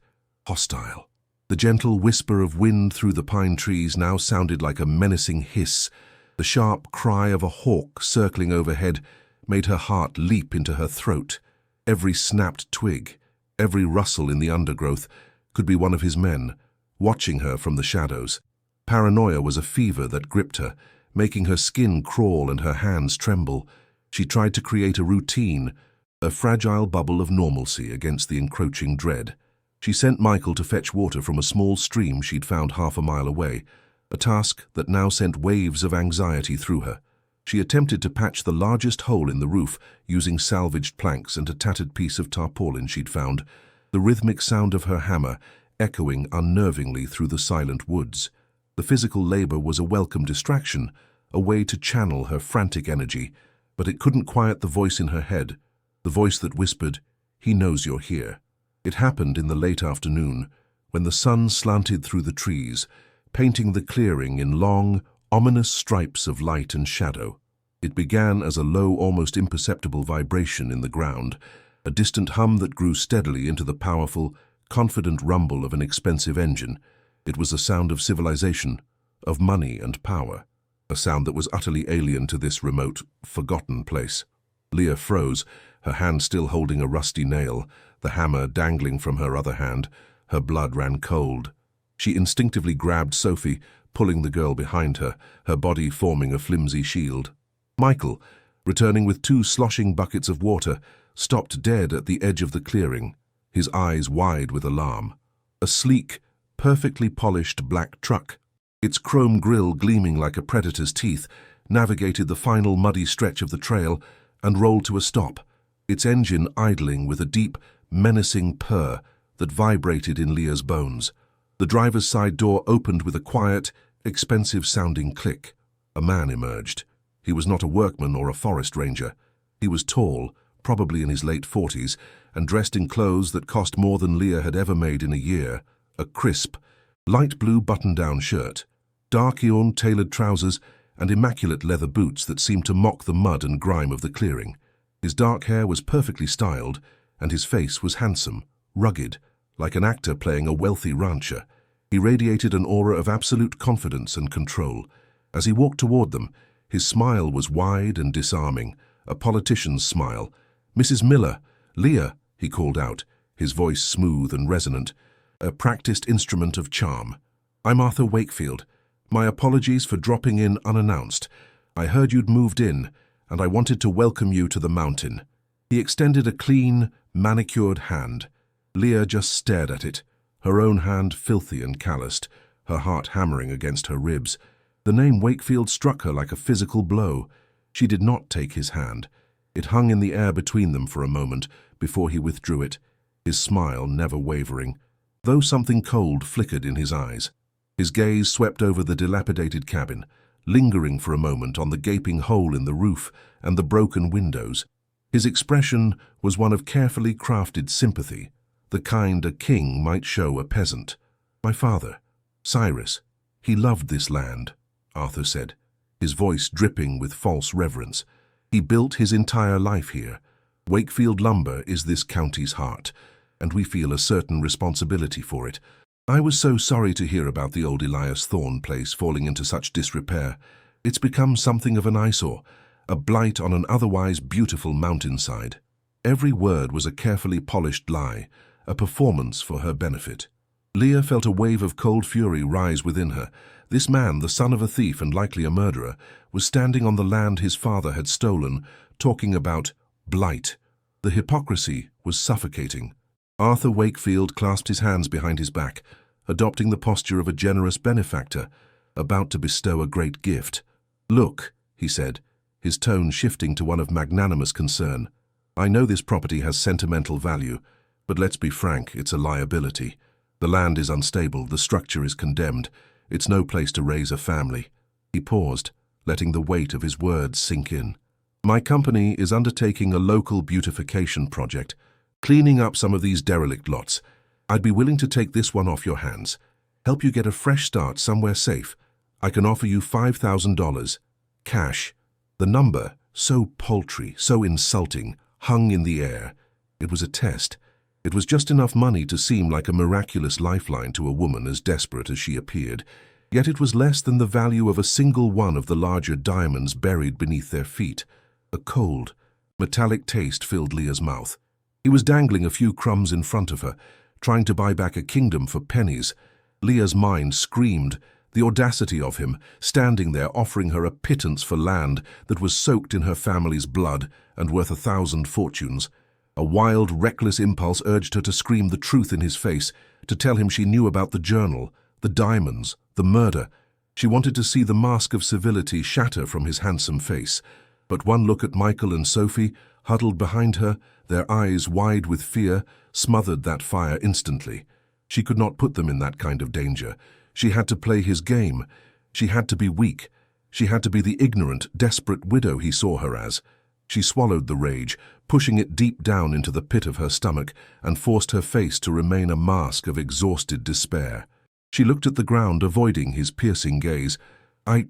hostile. The gentle whisper of wind through the pine trees now sounded like a menacing hiss. The sharp cry of a hawk circling overhead made her heart leap into her throat. Every snapped twig, every rustle in the undergrowth could be one of his men, watching her from the shadows. Paranoia was a fever that gripped her, making her skin crawl and her hands tremble. She tried to create a routine, a fragile bubble of normalcy against the encroaching dread. She sent Michael to fetch water from a small stream she'd found half a mile away, a task that now sent waves of anxiety through her. She attempted to patch the largest hole in the roof using salvaged planks and a tattered piece of tarpaulin she'd found, the rhythmic sound of her hammer echoing unnervingly through the silent woods. The physical labor was a welcome distraction, a way to channel her frantic energy, but it couldn't quiet the voice in her head, the voice that whispered, "He knows you're here." It happened in the late afternoon, when the sun slanted through the trees, painting the clearing in long, ominous stripes of light and shadow. It began as a low, almost imperceptible vibration in the ground, a distant hum that grew steadily into the powerful, confident rumble of an expensive engine. It was a sound of civilization, of money and power, a sound that was utterly alien to this remote, forgotten place. Leah froze, her hand still holding a rusty nail, the hammer dangling from her other hand. Her blood ran cold. She instinctively grabbed Sophie, pulling the girl behind her, her body forming a flimsy shield. Michael, returning with 2 sloshing buckets of water, stopped dead at the edge of the clearing, his eyes wide with alarm. A sleek, perfectly polished black truck, its chrome grille gleaming like a predator's teeth, navigated the final muddy stretch of the trail and rolled to a stop, its engine idling with a deep, menacing purr that vibrated in Leah's bones. The driver's side door opened with a quiet, expensive-sounding click. A man emerged. He was not a workman or a forest ranger. He was tall, probably in his late 40s, and dressed in clothes that cost more than Leah had ever made in a year. A crisp, light blue button-down shirt, dark earn tailored trousers, and immaculate leather boots that seemed to mock the mud and grime of the clearing. His dark hair was perfectly styled, and his face was handsome, rugged, like an actor playing a wealthy rancher. He radiated an aura of absolute confidence and control. As he walked toward them, his smile was wide and disarming, a politician's smile. "Mrs. Miller, Leah," he called out, his voice smooth and resonant, a practiced instrument of charm. "I'm Arthur Wakefield. My apologies for dropping in unannounced. I heard you'd moved in, and I wanted to welcome you to the mountain." He extended a clean, manicured hand. Leah just stared at it, her own hand filthy and calloused, her heart hammering against her ribs. The name Wakefield struck her like a physical blow. She did not take his hand. It hung in the air between them for a moment before he withdrew it, his smile never wavering, though something cold flickered in his eyes. His gaze swept over the dilapidated cabin, lingering for a moment on the gaping hole in the roof and the broken windows. His expression was one of carefully crafted sympathy, the kind a king might show a peasant. "My father, Cyrus, he loved this land," Arthur said, his voice dripping with false reverence. "He built his entire life here. Wakefield Lumber is this county's heart, and we feel a certain responsibility for it. I was so sorry to hear about the old Elias Thorne place falling into such disrepair. It's become something of an eyesore, a blight on an otherwise beautiful mountainside." Every word was a carefully polished lie, a performance for her benefit. Leah felt a wave of cold fury rise within her. This man, the son of a thief and likely a murderer, was standing on the land his father had stolen, talking about blight. The hypocrisy was suffocating. Arthur Wakefield clasped his hands behind his back, adopting the posture of a generous benefactor, about to bestow a great gift. "Look," he said, his tone shifting to one of magnanimous concern. "I know this property has sentimental value, but let's be frank, it's a liability. The land is unstable, the structure is condemned. It's no place to raise a family." He paused, letting the weight of his words sink in. "My company is undertaking a local beautification project, cleaning up some of these derelict lots. I'd be willing to take this one off your hands, help you get a fresh start somewhere safe. I can offer you $5,000. Cash." The number, so paltry, so insulting, hung in the air. It was a test. It was just enough money to seem like a miraculous lifeline to a woman as desperate as she appeared, yet it was less than the value of a single one of the larger diamonds buried beneath their feet. A cold, metallic taste filled Leah's mouth. He was dangling a few crumbs in front of her, trying to buy back a kingdom for pennies. Leah's mind screamed, the audacity of him, standing there offering her a pittance for land that was soaked in her family's blood and worth 1,000 fortunes. A wild, reckless impulse urged her to scream the truth in his face, to tell him she knew about the journal, the diamonds, the murder. She wanted to see the mask of civility shatter from his handsome face. But one look at Michael and Sophie, huddled behind her, their eyes wide with fear, smothered that fire instantly. She could not put them in that kind of danger. She had to play his game. She had to be weak. She had to be the ignorant, desperate widow he saw her as. She swallowed the rage, pushing it deep down into the pit of her stomach, and forced her face to remain a mask of exhausted despair. She looked at the ground, avoiding his piercing gaze. I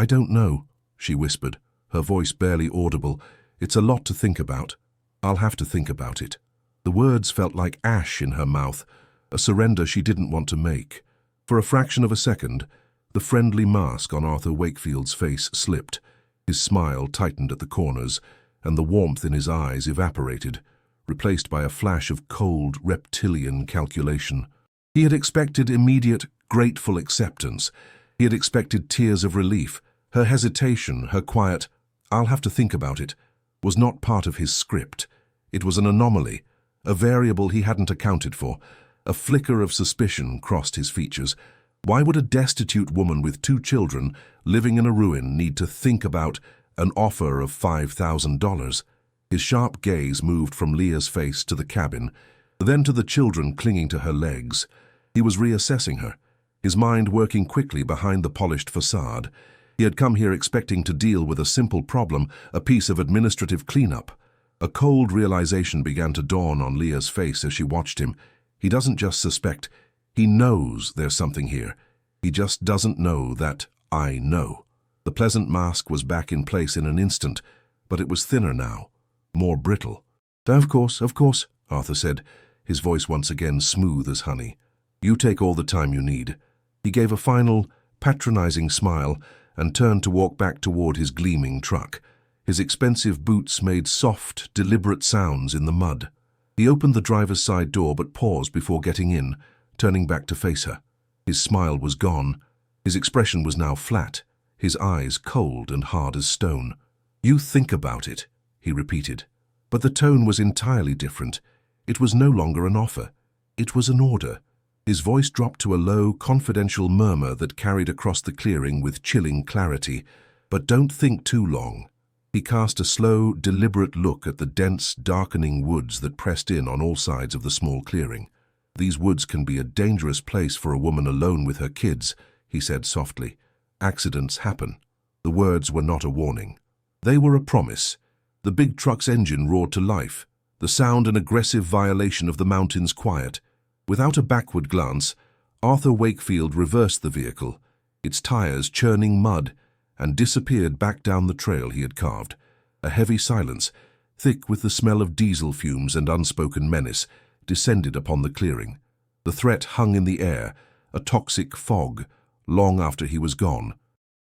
don't know," she whispered, her voice barely audible. "It's a lot to think about. I'll have to think about it." The words felt like ash in her mouth, a surrender she didn't want to make. For a fraction of a second, the friendly mask on Arthur Wakefield's face slipped. His smile tightened at the corners, and the warmth in his eyes evaporated, replaced by a flash of cold, reptilian calculation. He had expected immediate, grateful acceptance. He had expected tears of relief. Her hesitation, her quiet, "I'll have to think about it," was not part of his script. It was an anomaly, a variable he hadn't accounted for. A flicker of suspicion crossed his features. Why would a destitute woman with 2 children living in a ruin need to think about an offer of $5,000? His sharp gaze moved from Leah's face to the cabin, then to the children clinging to her legs. He was reassessing her, his mind working quickly behind the polished facade. He had come here expecting to deal with a simple problem, a piece of administrative cleanup. A cold realization began to dawn on Leah's face as she watched him. He doesn't just suspect, he knows there's something here. He just doesn't know that I know. The pleasant mask was back in place in an instant, but it was thinner now, more brittle. Of course," Arthur said, his voice once again smooth as honey. "You take all the time you need." He gave a final, patronizing smile and turned to walk back toward his gleaming truck. His expensive boots made soft, deliberate sounds in the mud. He opened the driver's side door but paused before getting in, turning back to face her. His smile was gone. His expression was now flat, his eyes cold and hard as stone. "You think about it," he repeated. But the tone was entirely different. It was no longer an offer. It was an order. His voice dropped to a low, confidential murmur that carried across the clearing with chilling clarity. "But don't think too long." He cast a slow, deliberate look at the dense, darkening woods that pressed in on all sides of the small clearing. "These woods can be a dangerous place for a woman alone with her kids," he said softly. "Accidents happen." The words were not a warning. They were a promise. The big truck's engine roared to life, the sound an aggressive violation of the mountain's quiet. Without a backward glance, Arthur Wakefield reversed the vehicle, its tires churning mud, and disappeared back down the trail he had carved. A heavy silence, thick with the smell of diesel fumes and unspoken menace, descended upon the clearing. The threat hung in the air, a toxic fog, long after he was gone.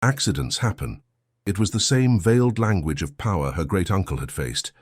Accidents happen. It was the same veiled language of power her great-uncle had faced.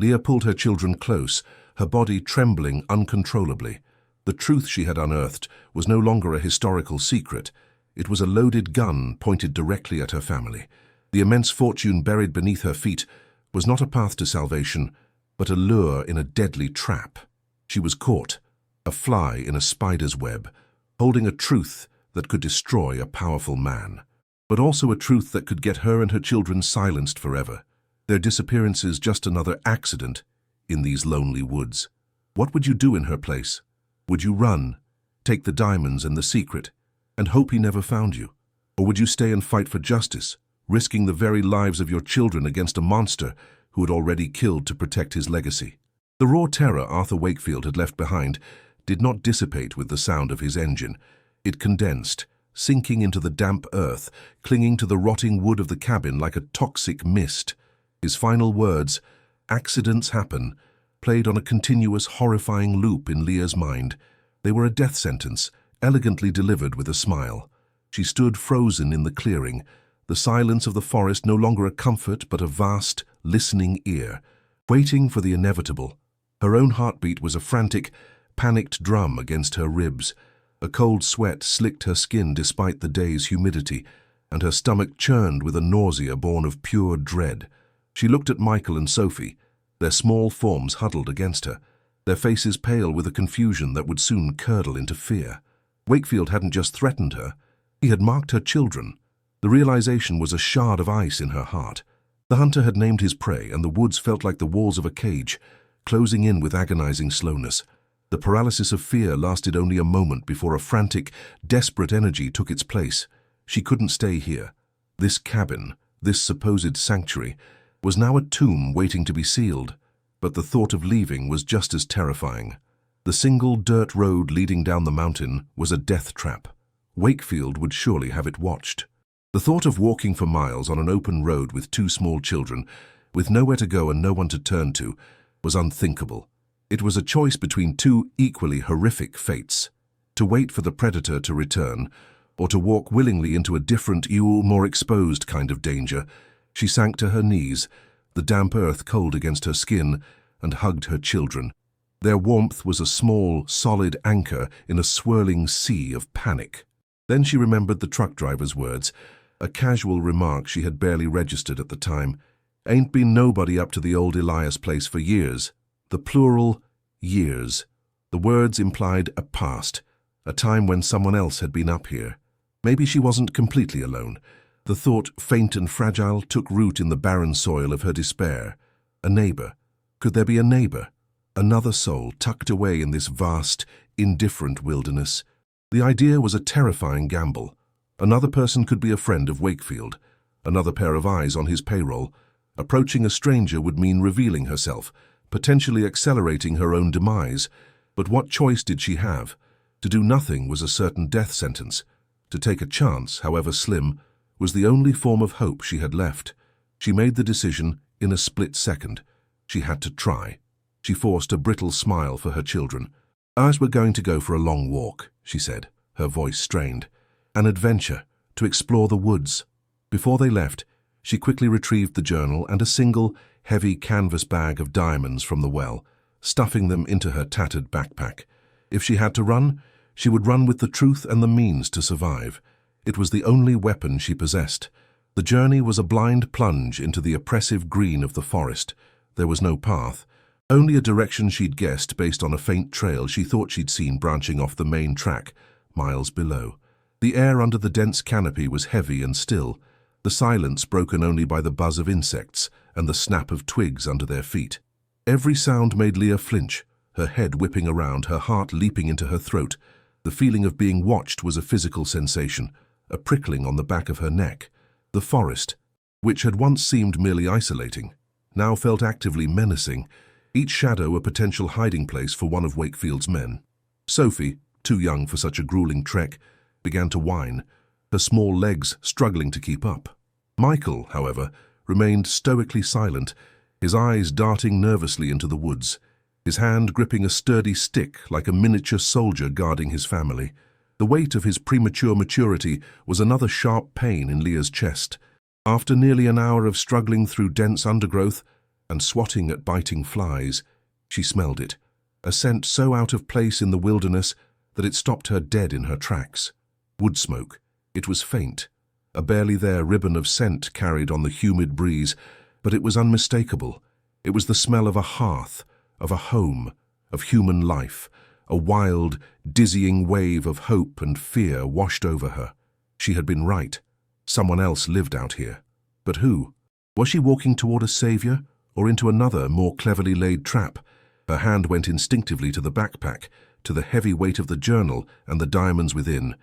Leah pulled her children close, her body trembling uncontrollably. The truth she had unearthed was no longer a historical secret. It was a loaded gun pointed directly at her family. The immense fortune buried beneath her feet was not a path to salvation, but a lure in a deadly trap. She was caught, a fly in a spider's web, holding a truth that could destroy a powerful man, but also a truth that could get her and her children silenced forever. Their disappearances just another accident in these lonely woods. What would you do in her place? Would you run, take the diamonds and the secret, and hope he never found you? Or would you stay and fight for justice, risking the very lives of your children against a monster who had already killed to protect his legacy? The raw terror Arthur Wakefield had left behind did not dissipate with the sound of his engine. It condensed, sinking into the damp earth, clinging to the rotting wood of the cabin like a toxic mist. His final words, "Accidents happen," played on a continuous, horrifying loop in Leah's mind. They were a death sentence, elegantly delivered with a smile. She stood frozen in the clearing, the silence of the forest no longer a comfort but a vast, listening ear, waiting for the inevitable. Her own heartbeat was a frantic, panicked drum against her ribs. A cold sweat slicked her skin despite the day's humidity, and her stomach churned with a nausea born of pure dread. She looked at Michael and Sophie, their small forms huddled against her, their faces pale with a confusion that would soon curdle into fear. Wakefield hadn't just threatened her, he had marked her children. The realization was a shard of ice in her heart. The hunter had named his prey, and the woods felt like the walls of a cage, closing in with agonizing slowness. The paralysis of fear lasted only a moment before a frantic, desperate energy took its place. She couldn't stay here. This cabin, this supposed sanctuary, was now a tomb waiting to be sealed, but the thought of leaving was just as terrifying. The single dirt road leading down the mountain was a death trap. Wakefield would surely have it watched. The thought of walking for miles on an open road with two small children, with nowhere to go and no one to turn to, was unthinkable. It was a choice between two equally horrific fates: to wait for the predator to return, or to walk willingly into a different, more exposed kind of danger. She sank to her knees, the damp earth cold against her skin, and hugged her children. Their warmth was a small, solid anchor in a swirling sea of panic. Then she remembered the truck driver's words, a casual remark she had barely registered at the time. "Ain't been nobody up to the old Elias place for years." The plural, years. The words implied a past, a time when someone else had been up here. Maybe she wasn't completely alone. The thought, faint and fragile, took root in the barren soil of her despair. A neighbor. Could there be a neighbor? Another soul tucked away in this vast, indifferent wilderness. The idea was a terrifying gamble. Another person could be a friend of Wakefield, another pair of eyes on his payroll. Approaching a stranger would mean revealing herself, potentially accelerating her own demise. But what choice did she have? To do nothing was a certain death sentence. To take a chance, however slim, was the only form of hope she had left. She made the decision in a split second. She had to try. She forced a brittle smile for her children. "As we're going to go for a long walk," she said, her voice strained. "An adventure, to explore the woods." Before they left, she quickly retrieved the journal and a single, heavy canvas bag of diamonds from the well, stuffing them into her tattered backpack. If she had to run, she would run with the truth and the means to survive. It was the only weapon she possessed. The journey was a blind plunge into the oppressive green of the forest. There was no path, only a direction she'd guessed based on a faint trail she thought she'd seen branching off the main track, miles below. The air under the dense canopy was heavy and still, the silence broken only by the buzz of insects and the snap of twigs under their feet. Every sound made Leah flinch, her head whipping around, her heart leaping into her throat. The feeling of being watched was a physical sensation, a prickling on the back of her neck. The forest, which had once seemed merely isolating, now felt actively menacing, each shadow a potential hiding place for one of Wakefield's men. Sophie, too young for such a grueling trek, began to whine, her small legs struggling to keep up. Michael, however, remained stoically silent, his eyes darting nervously into the woods, his hand gripping a sturdy stick like a miniature soldier guarding his family. The weight of his premature maturity was another sharp pain in Leah's chest. After nearly an hour of struggling through dense undergrowth, and swatting at biting flies. She smelled it, a scent so out of place in the wilderness that it stopped her dead in her tracks. Wood smoke. It was faint, a barely there ribbon of scent carried on the humid breeze, but it was unmistakable. It was the smell of a hearth, of a home, of human life. A wild, dizzying wave of hope and fear washed over her. She had been right. Someone else lived out here. But who? Was she walking toward a savior, or into another, more cleverly laid trap? Her hand went instinctively to the backpack, to the heavy weight of the journal and the diamonds within.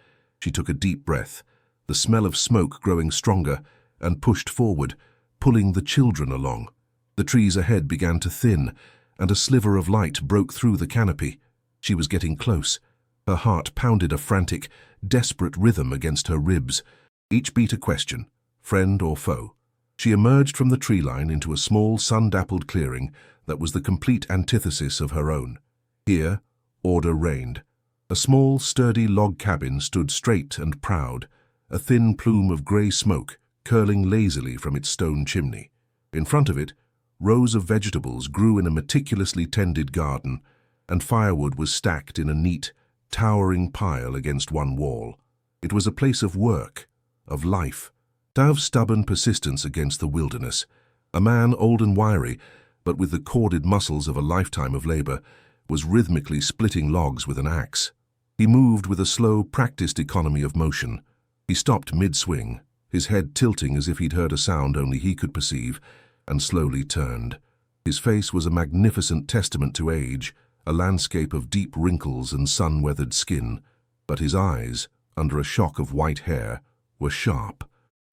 She took a deep breath, the smell of smoke growing stronger, and pushed forward, pulling the children along. The trees ahead began to thin, and a sliver of light broke through the canopy. She was getting close. Her heart pounded a frantic, desperate rhythm against her ribs. Each beat a question, friend or foe. She emerged from the tree line into a small, sun-dappled clearing that was the complete antithesis of her own. Here, order reigned. A small, sturdy log cabin stood straight and proud, a thin plume of grey smoke curling lazily from its stone chimney. In front of it, rows of vegetables grew in a meticulously tended garden, and firewood was stacked in a neat, towering pile against one wall. It was a place of work, of life, of stubborn persistence against the wilderness. A man, old and wiry, but with the corded muscles of a lifetime of labor, was rhythmically splitting logs with an axe. He moved with a slow, practiced economy of motion. He stopped mid-swing, his head tilting as if he'd heard a sound only he could perceive, and slowly turned. His face was a magnificent testament to age, a landscape of deep wrinkles and sun-weathered skin, but his eyes, under a shock of white hair, were sharp,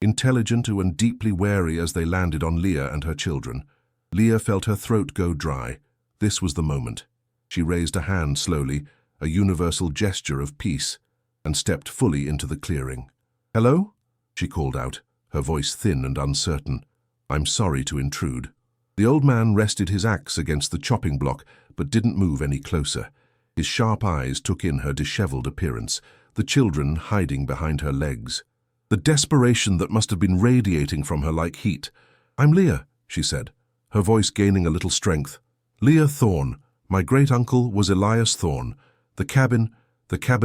intelligent and deeply wary as they landed on Leah and her children. Leah felt her throat go dry. This was the moment. She raised a hand slowly, a universal gesture of peace, and stepped fully into the clearing. "Hello?" she called out, her voice thin and uncertain. "I'm sorry to intrude." The old man rested his axe against the chopping block, but didn't move any closer. His sharp eyes took in her disheveled appearance, the children hiding behind her legs. The desperation that must have been radiating from her like heat. "I'm Leah," she said, her voice gaining a little strength. "Leah Thorne. My great-uncle was Elias Thorne. The cabin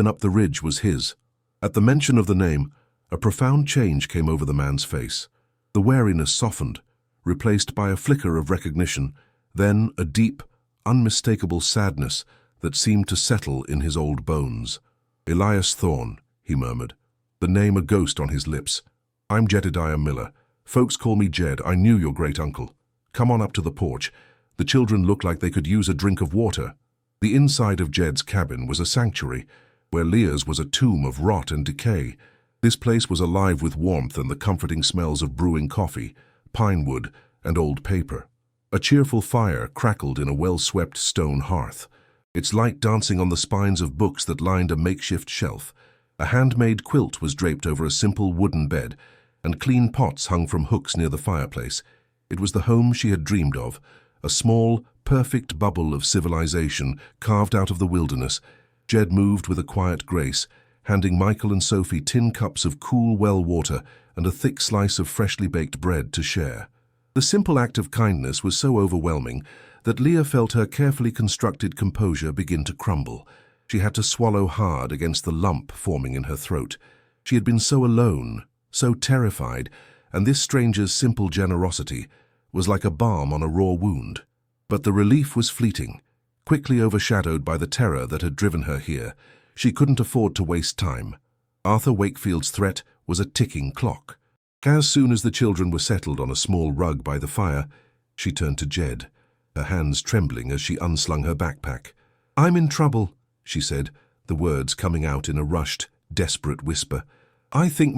up the ridge was his." At the mention of the name, a profound change came over the man's face. The wariness softened, replaced by a flicker of recognition, then a deep, unmistakable sadness that seemed to settle in his old bones. "Elias Thorne," he murmured, the name a ghost on his lips. "I'm Jedediah Miller. Folks call me Jed. I knew your great-uncle. Come on up to the porch. The children look like they could use a drink of water." The inside of Jed's cabin was a sanctuary, where Leah's was a tomb of rot and decay. This place was alive with warmth and the comforting smells of brewing coffee, pine wood, and old paper. A cheerful fire crackled in a well-swept stone hearth, its light dancing on the spines of books that lined a makeshift shelf. A handmade quilt was draped over a simple wooden bed, and clean pots hung from hooks near the fireplace. It was the home she had dreamed of, a small, perfect bubble of civilization carved out of the wilderness. Jed moved with a quiet grace, handing Michael and Sophie tin cups of cool well water and a thick slice of freshly baked bread to share. The simple act of kindness was so overwhelming that Leah felt her carefully constructed composure begin to crumble. She had to swallow hard against the lump forming in her throat. She had been so alone, so terrified, and this stranger's simple generosity was like a balm on a raw wound. But the relief was fleeting, quickly overshadowed by the terror that had driven her here. She couldn't afford to waste time. Arthur Wakefield's threat was a ticking clock. As soon as the children were settled on a small rug by the fire, she turned to Jed, her hands trembling as she unslung her backpack. "I'm in trouble," she said, the words coming out in a rushed, desperate whisper. "I think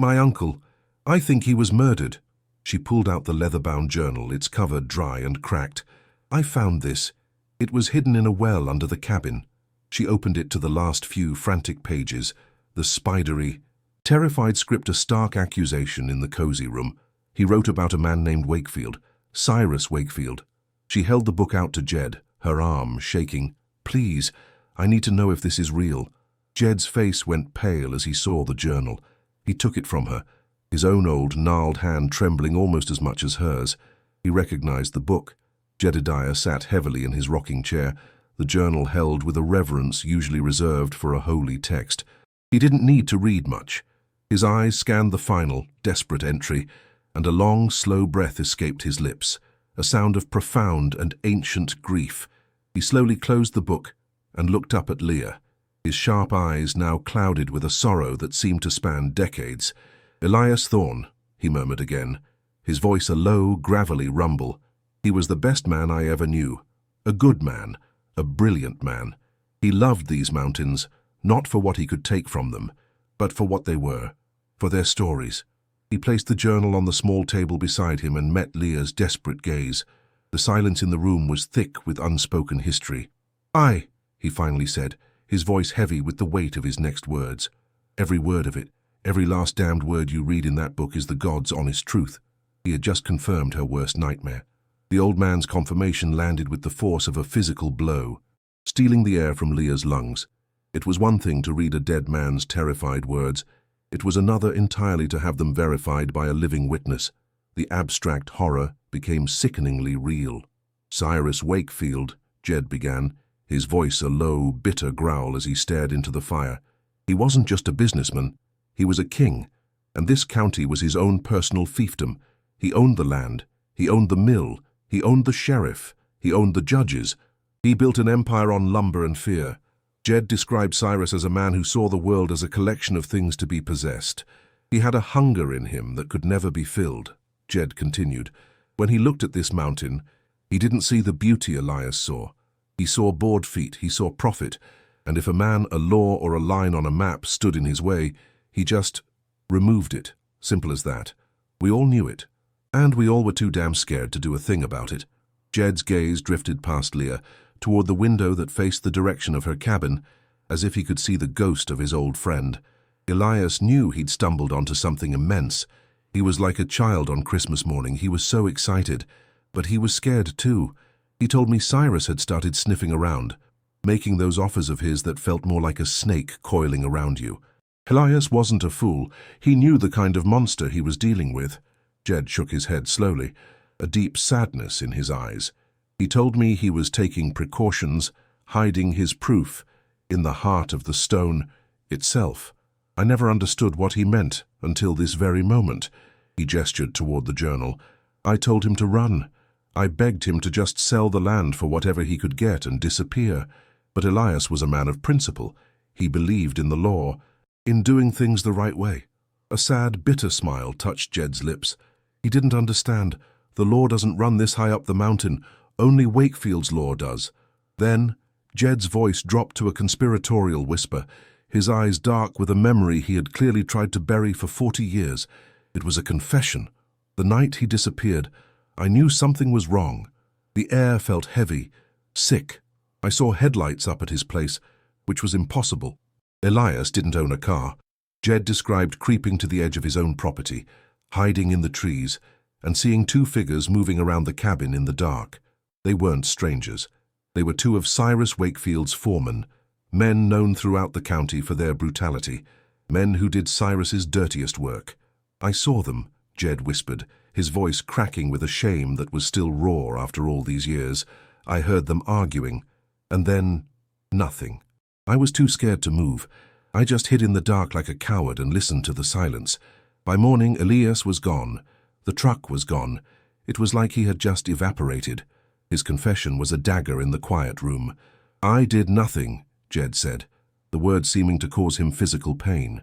he was murdered." She pulled out the leather-bound journal, its cover dry and cracked. "I found this. It was hidden in a well under the cabin." She opened it to the last few frantic pages, the spidery, terrified script, a stark accusation in the cozy room. He wrote about a man named Wakefield, Cyrus Wakefield. She held the book out to Jed, her arm shaking. "Please, I need to know if this is real." Jed's face went pale as he saw the journal. He took it from her, his own old, gnarled hand trembling almost as much as hers. He recognized the book. Jedediah sat heavily in his rocking chair, the journal held with a reverence usually reserved for a holy text. He didn't need to read much. His eyes scanned the final, desperate entry, and a long, slow breath escaped his lips, a sound of profound and ancient grief. He slowly closed the book and looked up at Leah, his sharp eyes now clouded with a sorrow that seemed to span decades. "Elias Thorne," he murmured again, his voice a low, gravelly rumble. "He was the best man I ever knew. A good man, a brilliant man. He loved these mountains, not for what he could take from them, but for what they were, for their stories." He placed the journal on the small table beside him and met Leah's desperate gaze. The silence in the room was thick with unspoken history. "Aye," he finally said, his voice heavy with the weight of his next words. "Every word of it, every last damned word you read in that book is the God's honest truth." He had just confirmed her worst nightmare. The old man's confirmation landed with the force of a physical blow, stealing the air from Leah's lungs. It was one thing to read a dead man's terrified words. It was another entirely to have them verified by a living witness. The abstract horror became sickeningly real. "Cyrus Wakefield," Jed began, his voice a low, bitter growl as he stared into the fire. "He wasn't just a businessman. He was a king, and this county was his own personal fiefdom. He owned the land. He owned the mill. He owned the sheriff. He owned the judges. He built an empire on lumber and fear." Jed described Cyrus as a man who saw the world as a collection of things to be possessed. "He had a hunger in him that could never be filled," Jed continued. "When he looked at this mountain, he didn't see the beauty Elias saw. He saw board feet, he saw profit, and if a man, a law, or a line on a map stood in his way, he just removed it. Simple as that. We all knew it, and we all were too damn scared to do a thing about it." Jed's gaze drifted past Leah, toward the window that faced the direction of her cabin, as if he could see the ghost of his old friend. Elias knew he'd stumbled onto something immense. He was like a child on Christmas morning. He was so excited, but he was scared too. He told me Cyrus had started sniffing around, making those offers of his that felt more like a snake coiling around you. Elias wasn't a fool. He knew the kind of monster he was dealing with. Jed shook his head slowly, a deep sadness in his eyes. "He told me he was taking precautions, hiding his proof in the heart of the stone itself. I never understood what he meant until this very moment." He gestured toward the journal. "I told him to run. I begged him to just sell the land for whatever he could get and disappear. But Elias was a man of principle. He believed in the law, in doing things the right way." A sad, bitter smile touched Jed's lips. He didn't understand. The law doesn't run this high up the mountain. Only Wakefield's law does. Then, Jed's voice dropped to a conspiratorial whisper, his eyes dark with a memory he had clearly tried to bury for 40 years. It was a confession. The night he disappeared, I knew something was wrong. The air felt heavy, sick. I saw headlights up at his place, which was impossible. Elias didn't own a car. Jed described creeping to the edge of his own property, hiding in the trees, and seeing two figures moving around the cabin in the dark. They weren't strangers. They were two of Cyrus Wakefield's foremen, men known throughout the county for their brutality, men who did Cyrus's dirtiest work. "I saw them," Jed whispered, his voice cracking with a shame that was still raw after all these years. "I heard them arguing, and then nothing. I was too scared to move. I just hid in the dark like a coward and listened to the silence. By morning, Elias was gone. The truck was gone. It was like he had just evaporated." His confession was a dagger in the quiet room. "I did nothing," Jed said, the words seeming to cause him physical pain.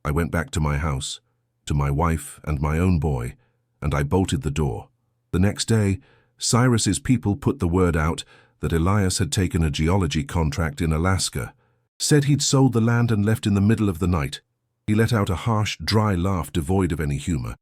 "I went back to my house, to my wife and my own boy, and I bolted the door. The next day, Cyrus's people put the word out that Elias had taken a geology contract in Alaska, said he'd sold the land and left in the middle of the night." He let out a harsh, dry laugh devoid of any humor.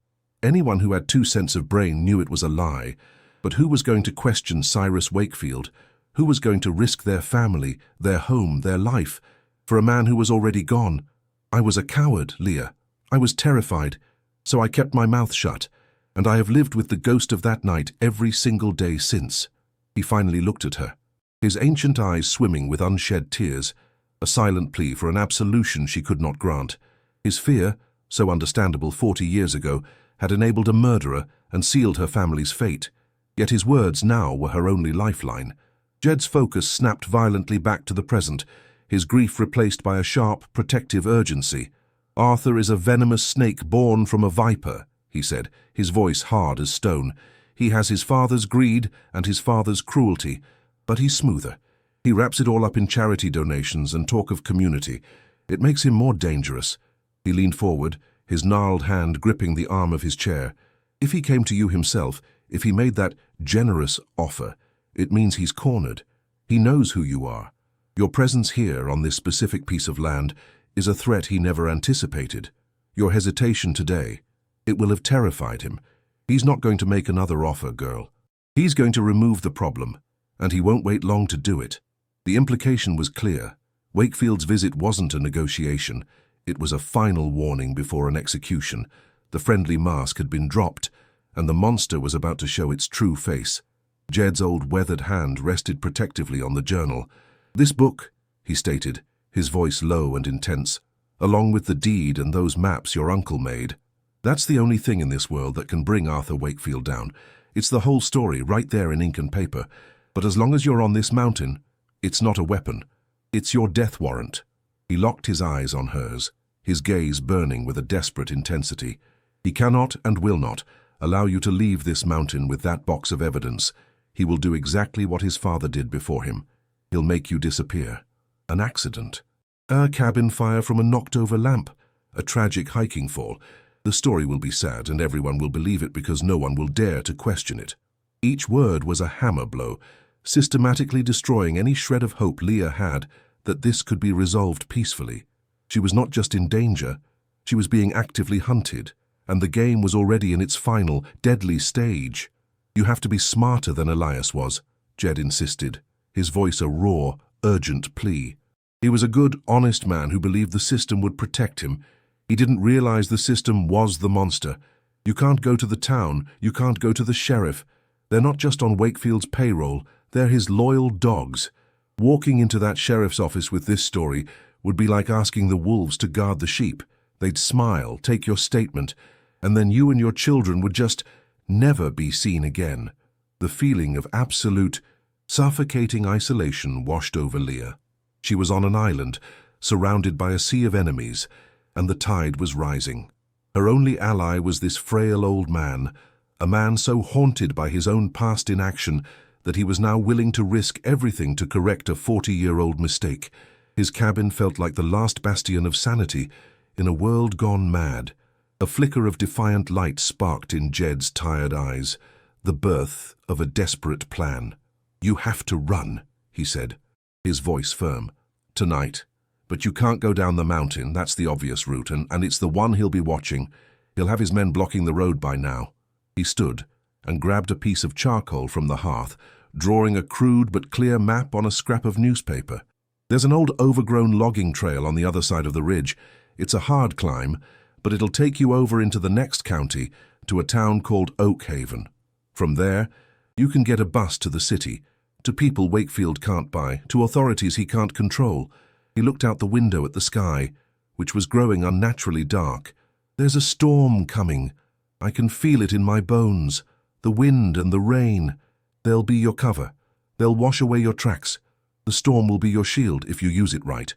Anyone who had 2 cents of brain knew it was a lie, but who was going to question Cyrus Wakefield? Who was going to risk their family, their home, their life, for a man who was already gone? "I was a coward, Leah. I was terrified, so I kept my mouth shut, and I have lived with the ghost of that night every single day since." He finally looked at her, his ancient eyes swimming with unshed tears, a silent plea for an absolution she could not grant. His fear, so understandable 40 years ago, had enabled a murderer and sealed her family's fate. Yet his words now were her only lifeline. Jed's focus snapped violently back to the present, his grief replaced by a sharp, protective urgency. "Arthur is a venomous snake born from a viper," he said, his voice hard as stone. "He has his father's greed and his father's cruelty, but he's smoother. He wraps it all up in charity donations and talk of community. It makes him more dangerous." He leaned forward, his gnarled hand gripping the arm of his chair. "If he came to you himself, if he made that generous offer, it means he's cornered. He knows who you are. Your presence here on this specific piece of land is a threat he never anticipated. Your hesitation today, it will have terrified him. He's not going to make another offer, girl. He's going to remove the problem, and he won't wait long to do it." The implication was clear. Wakefield's visit wasn't a negotiation. It was a final warning before an execution. The friendly mask had been dropped, and the monster was about to show its true face. Jed's old weathered hand rested protectively on the journal. "This book," he stated, his voice low and intense, "along with the deed and those maps your uncle made. That's the only thing in this world that can bring Arthur Wakefield down. It's the whole story right there in ink and paper. But as long as you're on this mountain, it's not a weapon. It's your death warrant." He locked his eyes on hers, his gaze burning with a desperate intensity. "He cannot and will not allow you to leave this mountain with that box of evidence. He will do exactly what his father did before him. He'll make you disappear. An accident. A cabin fire from a knocked-over lamp. A tragic hiking fall. The story will be sad, and everyone will believe it because no one will dare to question it." Each word was a hammer blow, systematically destroying any shred of hope Leah had that this could be resolved peacefully. She was not just in danger, she was being actively hunted, and the game was already in its final, deadly stage. "You have to be smarter than Elias was," Jed insisted, his voice a raw, urgent plea. He was a good, honest man who believed the system would protect him. He didn't realize the system was the monster. You can't go to the town, you can't go to the sheriff. They're not just on Wakefield's payroll, they're his loyal dogs. Walking into that sheriff's office with this story would be like asking the wolves to guard the sheep. They'd smile, take your statement, and then you and your children would just never be seen again. The feeling of absolute, suffocating isolation washed over Leah. She was on an island, surrounded by a sea of enemies, and the tide was rising. Her only ally was this frail old man, a man so haunted by his own past inaction that he was now willing to risk everything to correct a 40-year-old mistake. His cabin felt like the last bastion of sanity in a world gone mad. A flicker of defiant light sparked in Jed's tired eyes, the birth of a desperate plan. "You have to run," he said, his voice firm. "Tonight. But you can't go down the mountain, that's the obvious route, and it's the one he'll be watching. He'll have his men blocking the road by now." He stood and grabbed a piece of charcoal from the hearth, drawing a crude but clear map on a scrap of newspaper. "There's an old overgrown logging trail on the other side of the ridge. It's a hard climb, but it'll take you over into the next county to a town called Oak Haven. From there, you can get a bus to the city, to people Wakefield can't buy, to authorities he can't control." He looked out the window at the sky, which was growing unnaturally dark. "There's a storm coming. I can feel it in my bones. The wind and the rain. They'll be your cover. They'll wash away your tracks. The storm will be your shield if you use it right."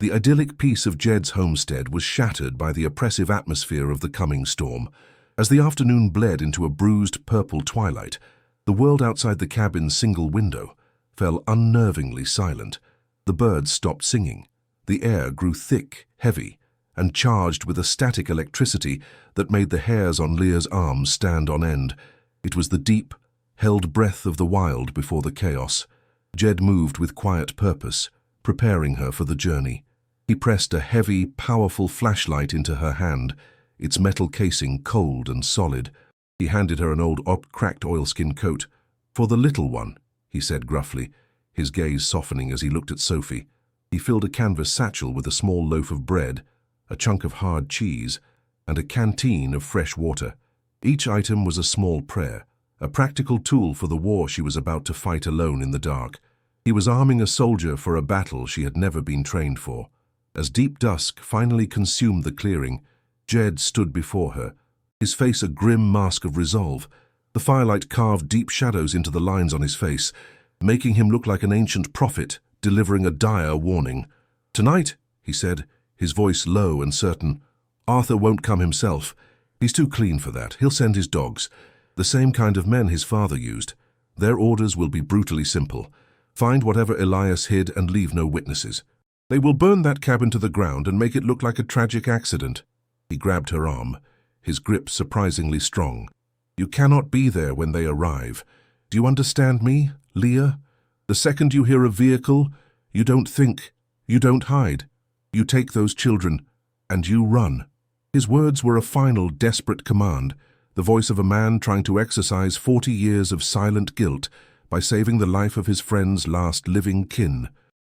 The idyllic peace of Jed's homestead was shattered by the oppressive atmosphere of the coming storm. As the afternoon bled into a bruised purple twilight, the world outside the cabin's single window fell unnervingly silent. The birds stopped singing. The air grew thick, heavy, and charged with a static electricity that made the hairs on Leah's arms stand on end. It was the deep, held breath of the wild before the chaos. Jed moved with quiet purpose, preparing her for the journey. He pressed a heavy, powerful flashlight into her hand, its metal casing cold and solid. He handed her an old, cracked oilskin coat. "For the little one," he said gruffly, his gaze softening as he looked at Sophie. He filled a canvas satchel with a small loaf of bread, a chunk of hard cheese, and a canteen of fresh water. Each item was a small prayer, a practical tool for the war she was about to fight alone in the dark. He was arming a soldier for a battle she had never been trained for. As deep dusk finally consumed the clearing, Jed stood before her, his face a grim mask of resolve. The firelight carved deep shadows into the lines on his face, making him look like an ancient prophet delivering a dire warning. "Tonight," he said, his voice low and certain, "Arthur won't come himself. He's too clean for that. He'll send his dogs. The same kind of men his father used. Their orders will be brutally simple. Find whatever Elias hid and leave no witnesses. They will burn that cabin to the ground and make it look like a tragic accident." He grabbed her arm, his grip surprisingly strong. "You cannot be there when they arrive. Do you understand me, Leah? The second you hear a vehicle, you don't think, you don't hide. You take those children, and you run." His words were a final, desperate command, the voice of a man trying to exorcise 40 years of silent guilt by saving the life of his friend's last living kin.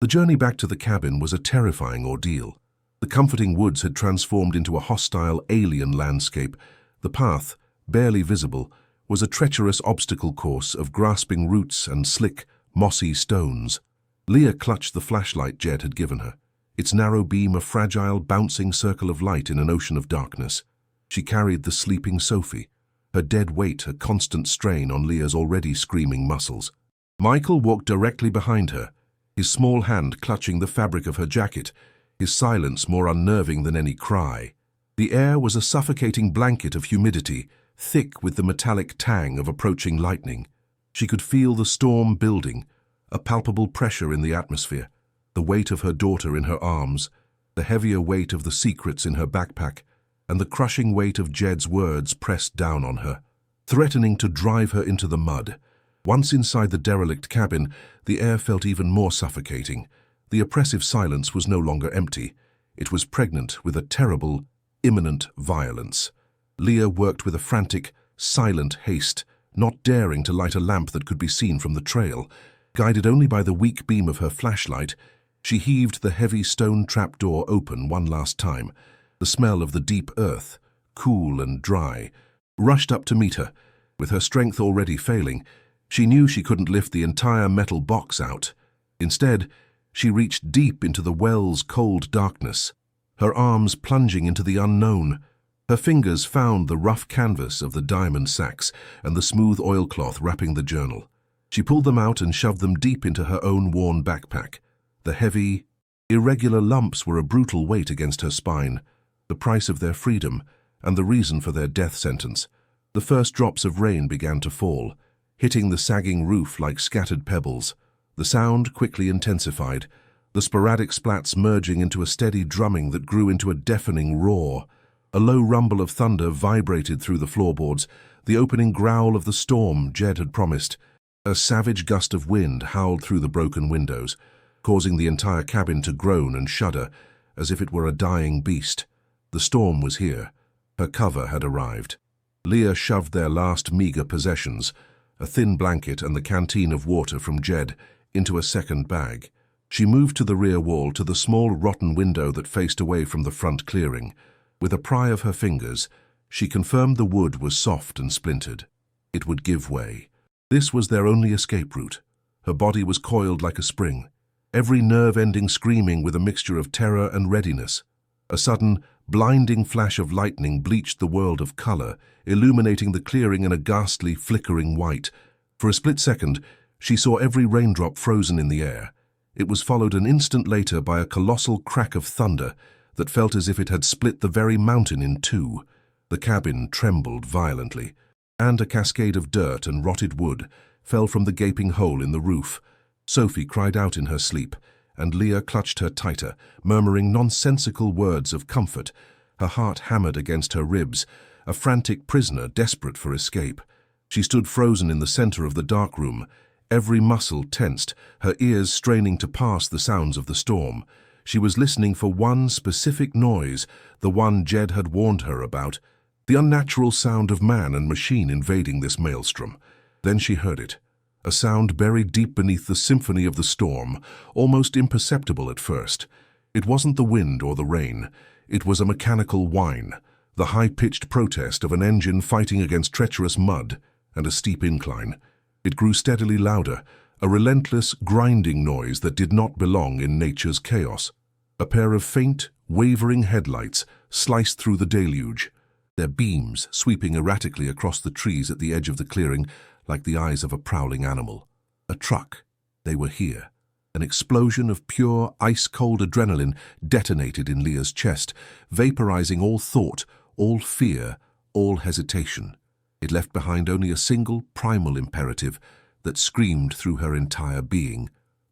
The journey back to the cabin was a terrifying ordeal. The comforting woods had transformed into a hostile, alien landscape. The path, barely visible, was a treacherous obstacle course of grasping roots and slick, mossy stones. Leah clutched the flashlight Jed had given her, its narrow beam a fragile, bouncing circle of light in an ocean of darkness. She carried the sleeping Sophie, her dead weight a constant strain on Leah's already screaming muscles. Michael walked directly behind her, his small hand clutching the fabric of her jacket, his silence more unnerving than any cry. The air was a suffocating blanket of humidity, thick with the metallic tang of approaching lightning. She could feel the storm building, a palpable pressure in the atmosphere, the weight of her daughter in her arms, the heavier weight of the secrets in her backpack, and the crushing weight of Jed's words pressed down on her, threatening to drive her into the mud. Once inside the derelict cabin, the air felt even more suffocating. The oppressive silence was no longer empty. It was pregnant with a terrible, imminent violence. Leah worked with a frantic, silent haste, not daring to light a lamp that could be seen from the trail. Guided only by the weak beam of her flashlight, she heaved the heavy stone trapdoor open one last time. The smell of the deep earth, cool and dry, rushed up to meet her. With her strength already failing, she knew she couldn't lift the entire metal box out. Instead, she reached deep into the well's cold darkness, her arms plunging into the unknown. Her fingers found the rough canvas of the diamond sacks and the smooth oilcloth wrapping the journal. She pulled them out and shoved them deep into her own worn backpack. The heavy, irregular lumps were a brutal weight against her spine, the price of their freedom and the reason for their death sentence. The first drops of rain began to fall, hitting the sagging roof like scattered pebbles. The sound quickly intensified, the sporadic splats merging into a steady drumming that grew into a deafening roar. A low rumble of thunder vibrated through the floorboards, the opening growl of the storm Jed had promised. A savage gust of wind howled through the broken windows, causing the entire cabin to groan and shudder, as if it were a dying beast. The storm was here. Her cover had arrived. Leah shoved their last meager possessions, a thin blanket and the canteen of water from Jed, into a second bag. She moved to the rear wall, to the small rotten window that faced away from the front clearing. With a pry of her fingers, she confirmed the wood was soft and splintered. It would give way. This was their only escape route. Her body was coiled like a spring, every nerve ending screaming with a mixture of terror and readiness. A sudden, blinding flash of lightning bleached the world of color, illuminating the clearing in a ghastly, flickering white. For a split second, she saw every raindrop frozen in the air. It was followed an instant later by a colossal crack of thunder that felt as if it had split the very mountain in two. The cabin trembled violently, and a cascade of dirt and rotted wood fell from the gaping hole in the roof. Sophie cried out in her sleep, and Leah clutched her tighter, murmuring nonsensical words of comfort. Her heart hammered against her ribs, a frantic prisoner desperate for escape. She stood frozen in the center of the dark room, every muscle tensed, her ears straining to pass the sounds of the storm. She was listening for one specific noise, the one Jed had warned her about, the unnatural sound of man and machine invading this maelstrom. Then she heard it, a sound buried deep beneath the symphony of the storm, almost imperceptible at first. It wasn't the wind or the rain. It was a mechanical whine, the high-pitched protest of an engine fighting against treacherous mud and a steep incline. It grew steadily louder, a relentless, grinding noise that did not belong in nature's chaos. A pair of faint, wavering headlights sliced through the deluge. their beams sweeping erratically across the trees at the edge of the clearing like the eyes of a prowling animal. A truck. They were here. An explosion of pure, ice-cold adrenaline detonated in Leah's chest, vaporizing all thought, all fear, all hesitation. It left behind only a single, primal imperative that screamed through her entire being.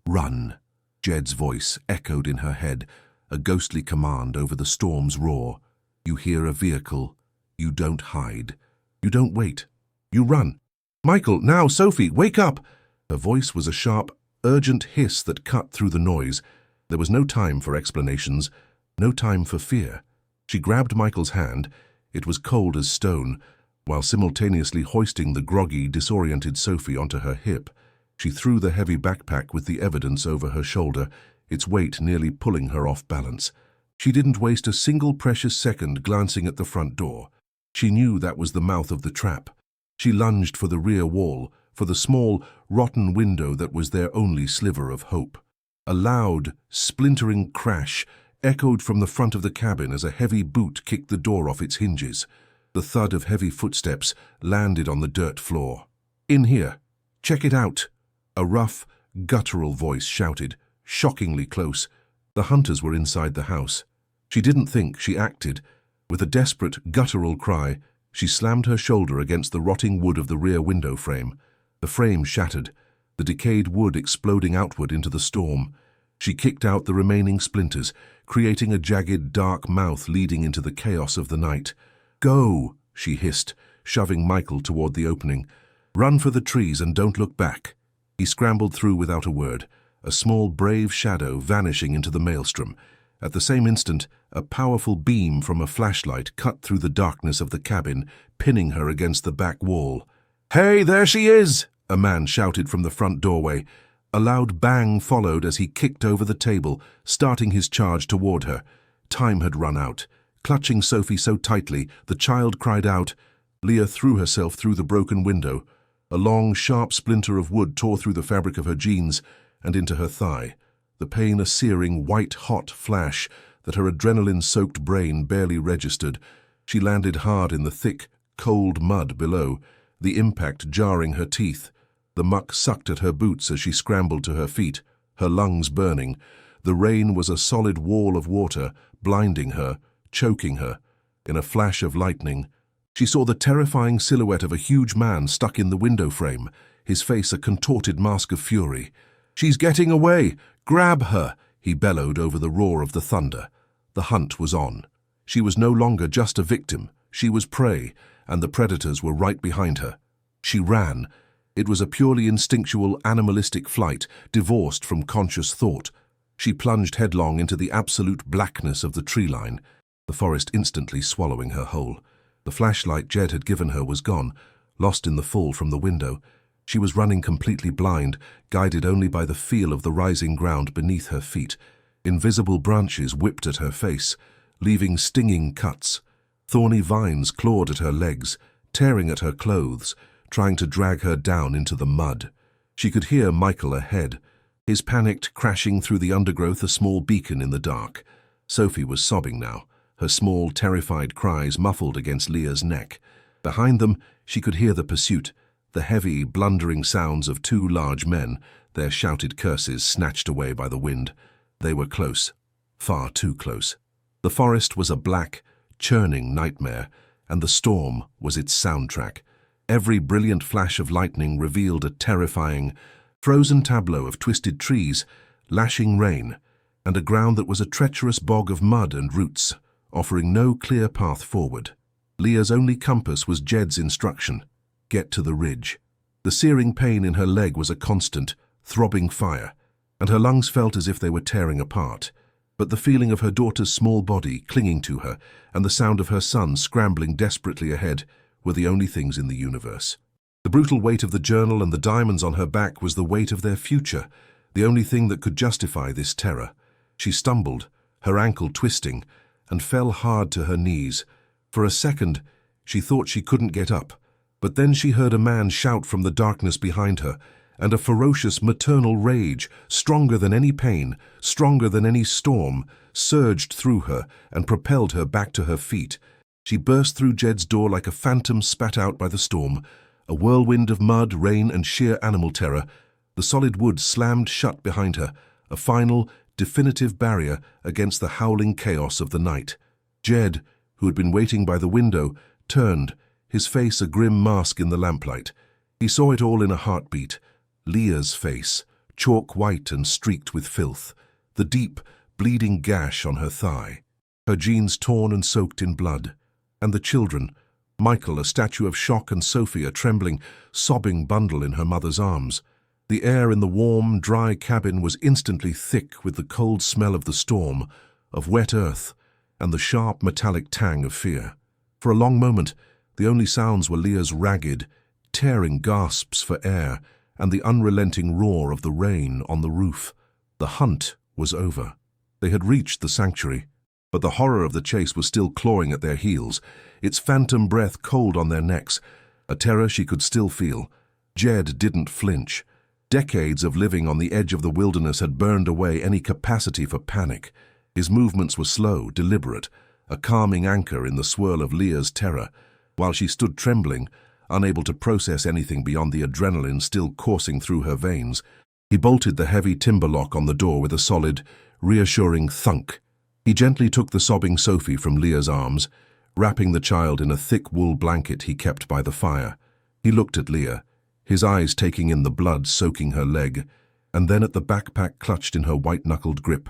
Run! Jed's voice echoed in her head, a ghostly command over the storm's roar. You hear a vehicle. You don't hide. You don't wait. You run. Michael, now, Sophie, wake up! Her voice was a sharp, urgent hiss that cut through the noise. There was no time for explanations, no time for fear. She grabbed Michael's hand. It was cold as stone, while simultaneously hoisting the groggy, disoriented Sophie onto her hip. She threw the heavy backpack with the evidence over her shoulder, its weight nearly pulling her off balance. She didn't waste a single precious second glancing at the front door. She knew that was the mouth of the trap. She lunged for the rear wall, for the small, rotten window that was their only sliver of hope. A loud, splintering crash echoed from the front of the cabin as a heavy boot kicked the door off its hinges. The thud of heavy footsteps landed on the dirt floor. "In here. Check it out," a rough, guttural voice shouted, shockingly close. The hunters were inside the house. She didn't think, she acted. With a desperate, guttural cry, she slammed her shoulder against the rotting wood of the rear window frame. The frame shattered, the decayed wood exploding outward into the storm. She kicked out the remaining splinters, creating a jagged, dark mouth leading into the chaos of the night. "Go!" she hissed, shoving Michael toward the opening. "Run for the trees and don't look back." He scrambled through without a word, a small, brave shadow vanishing into the maelstrom. At the same instant, a powerful beam from a flashlight cut through the darkness of the cabin, pinning her against the back wall. "Hey, there she is!" a man shouted from the front doorway. A loud bang followed as he kicked over the table, starting his charge toward her. Time had run out. Clutching Sophie so tightly, the child cried out. Leah threw herself through the broken window. A long, sharp splinter of wood tore through the fabric of her jeans and into her thigh. The pain a searing, white-hot flash that her adrenaline-soaked brain barely registered. She landed hard in the thick, cold mud below, the impact jarring her teeth. The muck sucked at her boots as she scrambled to her feet, her lungs burning. The rain was a solid wall of water, blinding her, choking her. In a flash of lightning, she saw the terrifying silhouette of a huge man stuck in the window frame, his face a contorted mask of fury. "She's getting away! Grab her!" he bellowed over the roar of the thunder. The hunt was on. She was no longer just a victim. She was prey, and the predators were right behind her. She ran. It was a purely instinctual, animalistic flight, divorced from conscious thought. She plunged headlong into the absolute blackness of the tree line, the forest instantly swallowing her whole. The flashlight Jed had given her was gone, lost in the fall from the window. She was running completely blind, guided only by the feel of the rising ground beneath her feet. Invisible branches whipped at her face, leaving stinging cuts. Thorny vines clawed at her legs, tearing at her clothes, trying to drag her down into the mud. She could hear Michael ahead, his panicked crashing through the undergrowth a small beacon in the dark. Sophie was sobbing now, her small, terrified cries muffled against Leah's neck. Behind them, she could hear the pursuit, the heavy, blundering sounds of two large men, their shouted curses snatched away by the wind. They were close, far too close. The forest was a black, churning nightmare, and the storm was its soundtrack. Every brilliant flash of lightning revealed a terrifying, frozen tableau of twisted trees, lashing rain, and a ground that was a treacherous bog of mud and roots, offering no clear path forward. Leah's only compass was Jed's instruction: get to the ridge. The searing pain in her leg was a constant, throbbing fire, and her lungs felt as if they were tearing apart. But the feeling of her daughter's small body clinging to her and the sound of her son scrambling desperately ahead were the only things in the universe. The brutal weight of the journal and the diamonds on her back was the weight of their future, the only thing that could justify this terror. She stumbled, her ankle twisting, and fell hard to her knees. For a second, she thought she couldn't get up, but then she heard a man shout from the darkness behind her, and a ferocious maternal rage, stronger than any pain, stronger than any storm, surged through her and propelled her back to her feet. She burst through Jed's door like a phantom spat out by the storm, a whirlwind of mud, rain, and sheer animal terror. The solid wood slammed shut behind her, a final, definitive barrier against the howling chaos of the night. Jed, who had been waiting by the window, turned, his face a grim mask in the lamplight. He saw it all in a heartbeat. Leah's face, chalk white and streaked with filth, the deep, bleeding gash on her thigh, her jeans torn and soaked in blood, and the children, Michael, a statue of shock, and Sophie, a trembling, sobbing bundle in her mother's arms. The air in the warm, dry cabin was instantly thick with the cold smell of the storm, of wet earth, and the sharp, metallic tang of fear. For a long moment, the only sounds were Leah's ragged, tearing gasps for air and the unrelenting roar of the rain on the roof. The hunt was over. They had reached the sanctuary, but the horror of the chase was still clawing at their heels, its phantom breath cold on their necks, a terror she could still feel. Jed didn't flinch. Decades of living on the edge of the wilderness had burned away any capacity for panic. His movements were slow, deliberate, a calming anchor in the swirl of Leah's terror, while she stood trembling, unable to process anything beyond the adrenaline still coursing through her veins. He bolted the heavy timber lock on the door with a solid, reassuring thunk. He gently took the sobbing Sophie from Leah's arms, wrapping the child in a thick wool blanket he kept by the fire. He looked at Leah, his eyes taking in the blood soaking her leg, and then at the backpack clutched in her white-knuckled grip.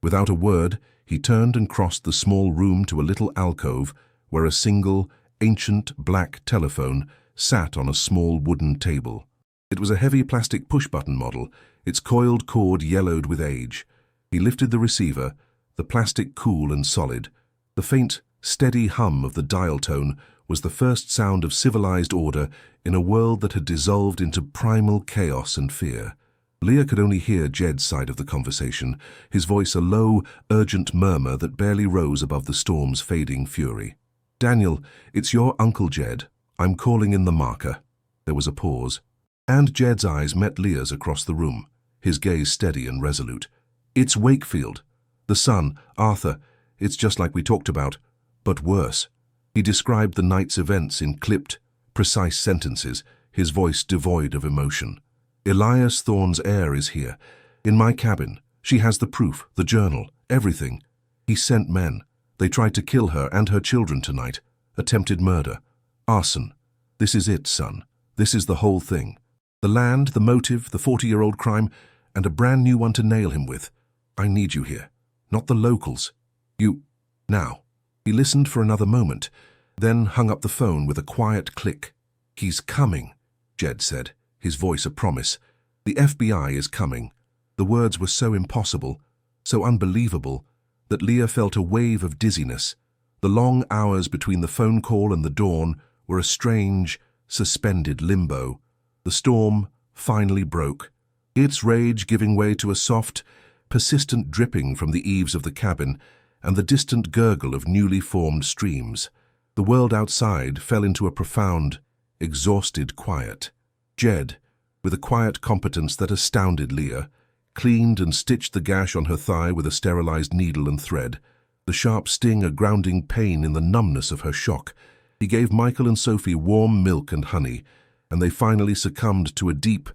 Without a word, he turned and crossed the small room to a little alcove where a single, ancient black telephone sat on a small wooden table. It was a heavy plastic push-button model, its coiled cord yellowed with age. He lifted the receiver, the plastic cool and solid. The faint, steady hum of the dial tone was the first sound of civilized order in a world that had dissolved into primal chaos and fear. Leah could only hear Jed's side of the conversation, his voice a low, urgent murmur that barely rose above the storm's fading fury. "Daniel, it's your Uncle Jed. I'm calling in the marker." There was a pause, and Jed's eyes met Leah's across the room, his gaze steady and resolute. "It's Wakefield. The son, Arthur. It's just like we talked about, but worse." He described the night's events in clipped, precise sentences, his voice devoid of emotion. "Elias Thorne's heir is here, in my cabin. She has the proof, the journal, everything. He sent men. They tried to kill her and her children tonight. Attempted murder. Arson. This is it, son. This is the whole thing. The land, the motive, the 40-year-old crime, and a brand new one to nail him with. I need you here. Not the locals. You... Now." He listened for another moment, then hung up the phone with a quiet click. "He's coming," Jed said, his voice a promise. "The FBI is coming." The words were so impossible, so unbelievable, that Leah felt a wave of dizziness. The long hours between the phone call and the dawn were a strange, suspended limbo. The storm finally broke, its rage giving way to a soft, persistent dripping from the eaves of the cabin and the distant gurgle of newly formed streams. The world outside fell into a profound, exhausted quiet. Jed, with a quiet competence that astounded Leah, cleaned and stitched the gash on her thigh with a sterilized needle and thread, the sharp sting a grounding pain in the numbness of her shock. He gave Michael and Sophie warm milk and honey, and they finally succumbed to a deep,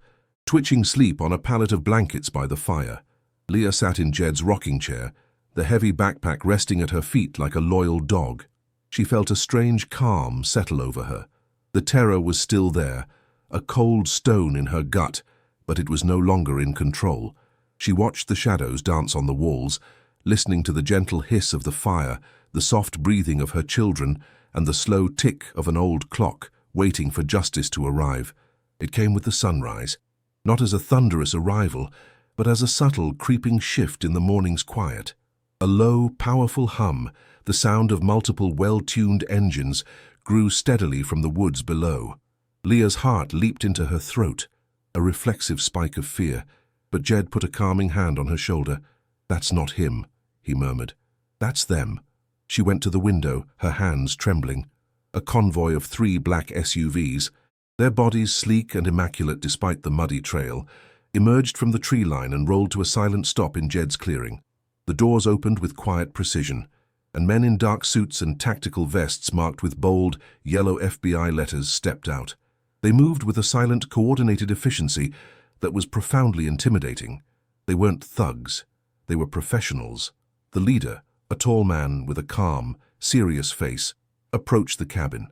twitching sleep on a pallet of blankets by the fire. Leah sat in Jed's rocking chair, the heavy backpack resting at her feet like a loyal dog. She felt a strange calm settle over her. The terror was still there, a cold stone in her gut, but it was no longer in control. She watched the shadows dance on the walls, listening to the gentle hiss of the fire, the soft breathing of her children, and the slow tick of an old clock, waiting for justice to arrive. It came with the sunrise, not as a thunderous arrival, but as a subtle, creeping shift in the morning's quiet. A low, powerful hum, the sound of multiple well-tuned engines, grew steadily from the woods below. Leah's heart leaped into her throat, a reflexive spike of fear, but Jed put a calming hand on her shoulder. "That's not him," he murmured. "That's them." She went to the window, her hands trembling. A convoy of 3 black SUVs, their bodies sleek and immaculate despite the muddy trail, emerged from the tree line and rolled to a silent stop in Jed's clearing. The doors opened with quiet precision. and men in dark suits and tactical vests marked with bold, yellow FBI letters stepped out. They moved with a silent, coordinated efficiency that was profoundly intimidating. They weren't thugs. They were professionals. The leader, a tall man with a calm, serious face, approached the cabin.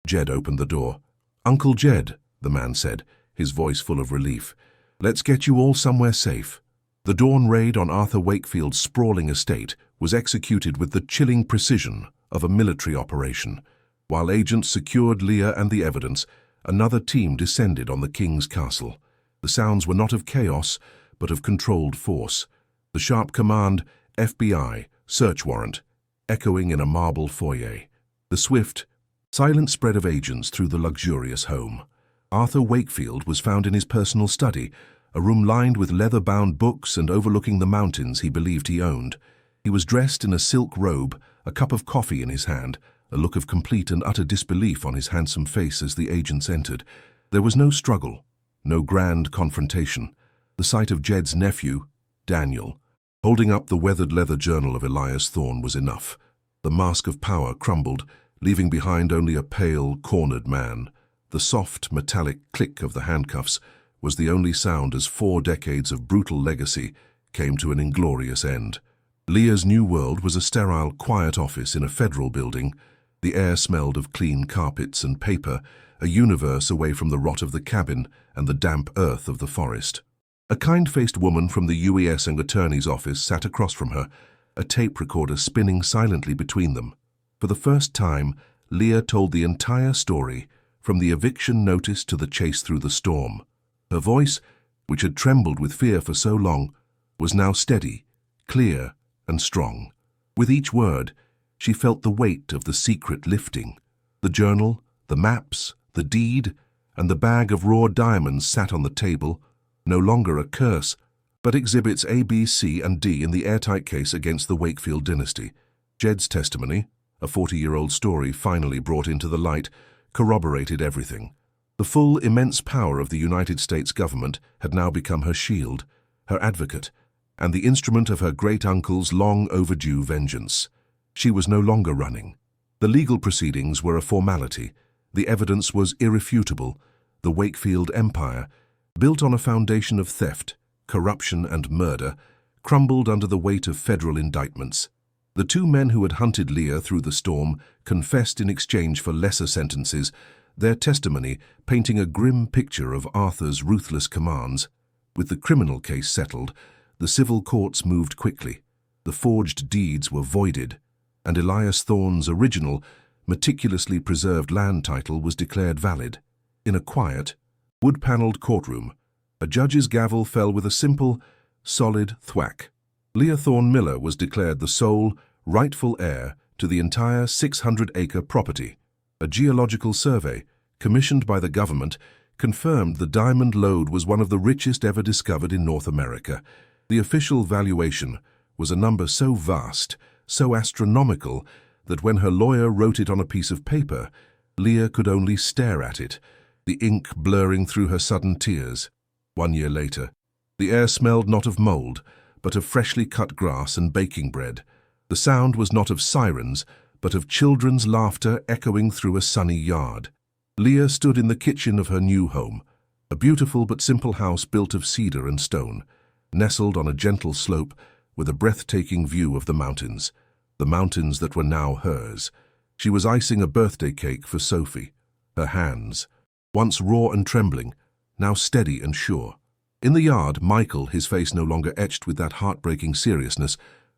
Jed opened the door. "Uncle Jed," the man said, his voice full of relief. "Let's get you all somewhere safe." The dawn raid on Arthur Wakefield's sprawling estate was executed with the chilling precision of a military operation. While agents secured Leah and the evidence, another team descended on the king's castle. The sounds were not of chaos, but of controlled force. The sharp command, "FBI, search warrant," echoing in a marble foyer. The swift, silent spread of agents through the luxurious home. Arthur Wakefield was found in his personal study, a room lined with leather-bound books and overlooking the mountains he believed he owned. He was dressed in a silk robe, a cup of coffee in his hand, a look of complete and utter disbelief on his handsome face as the agents entered. There was no struggle, no grand confrontation. The sight of Jed's nephew, Daniel, holding up the weathered leather journal of Elias Thorne was enough. The mask of power crumbled, leaving behind only a pale, cornered man. The soft, metallic click of the handcuffs was the only sound as 4 decades of brutal legacy came to an inglorious end. Leah's new world was a sterile, quiet office in a federal building. The air smelled of clean carpets and paper, a universe away from the rot of the cabin and the damp earth of the forest. A kind-faced woman from the U.S. Attorney's office sat across from her, a tape recorder spinning silently between them. For the first time, Leah told the entire story, from the eviction notice to the chase through the storm. Her voice, which had trembled with fear for so long, was now steady, clear, and strong. With each word, she felt the weight of the secret lifting. The journal, the maps, the deed, and the bag of raw diamonds sat on the table, no longer a curse, but exhibits A, B, C, and D in the airtight case against the Wakefield dynasty. Jed's testimony, a 40-year-old story finally brought into the light, corroborated everything. The full, immense power of the United States government had now become her shield, her advocate, and the instrument of her great-uncle's long-overdue vengeance. She was no longer running. The legal proceedings were a formality. The evidence was irrefutable. The Wakefield empire, built on a foundation of theft, corruption, and murder, crumbled under the weight of federal indictments. The 2 men who had hunted Leah through the storm confessed in exchange for lesser sentences, their testimony painting a grim picture of Arthur's ruthless commands. With the criminal case settled, the civil courts moved quickly. The forged deeds were voided, and Elias Thorne's original, meticulously preserved land title was declared valid. In a quiet, wood-paneled courtroom, a judge's gavel fell with a simple, solid thwack. Leah Thorne Miller was declared the sole, rightful heir to the entire 600-acre property. A geological survey, commissioned by the government, confirmed the diamond lode was one of the richest ever discovered in North America. The official valuation was a number so vast, so astronomical, that when her lawyer wrote it on a piece of paper, Leah could only stare at it, the ink blurring through her sudden tears. 1 year later, the air smelled not of mold, but of freshly cut grass and baking bread. The sound was not of sirens, but of children's laughter echoing through a sunny yard. Leah stood in the kitchen of her new home, a beautiful but simple house built of cedar and stone, nestled on a gentle slope with a breathtaking view of the mountains that were now hers. She was icing a birthday cake for Sophie. Her hands, once raw and trembling, now steady and sure. In the yard, Michael, his face no longer etched with that heartbreaking seriousness,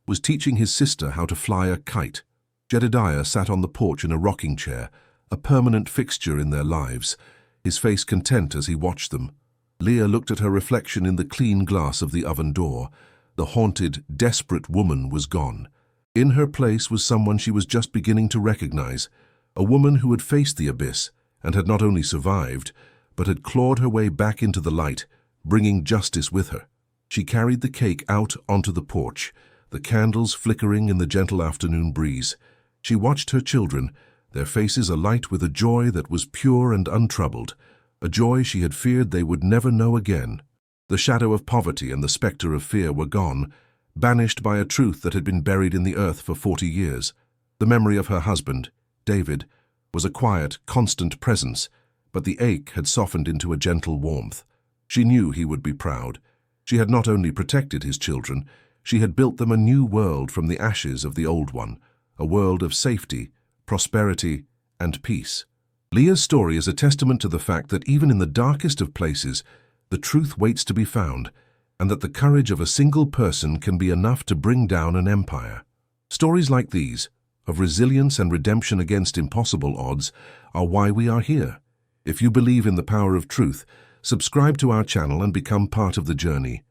was teaching his sister how to fly a kite. Jedediah sat on the porch in a rocking chair, a permanent fixture in their lives, his face content as he watched them. Leah looked at her reflection in the clean glass of the oven door. The haunted, desperate woman was gone. In her place was someone she was just beginning to recognize, a woman who had faced the abyss and had not only survived, but had clawed her way back into the light, bringing justice with her. She carried the cake out onto the porch, the candles flickering in the gentle afternoon breeze. She watched her children, their faces alight with a joy that was pure and untroubled, a joy she had feared they would never know again. The shadow of poverty and the specter of fear were gone, banished by a truth that had been buried in the earth for 40 years. The memory of her husband, David, was a quiet, constant presence, but the ache had softened into a gentle warmth. She knew he would be proud. She had not only protected his children, she had built them a new world from the ashes of the old one, a world of safety, prosperity, and peace. Leah's story is a testament to the fact that even in the darkest of places, the truth waits to be found, and that the courage of a single person can be enough to bring down an empire. Stories like these, of resilience and redemption against impossible odds, are why we are here. If you believe in the power of truth, subscribe to our channel and become part of the journey.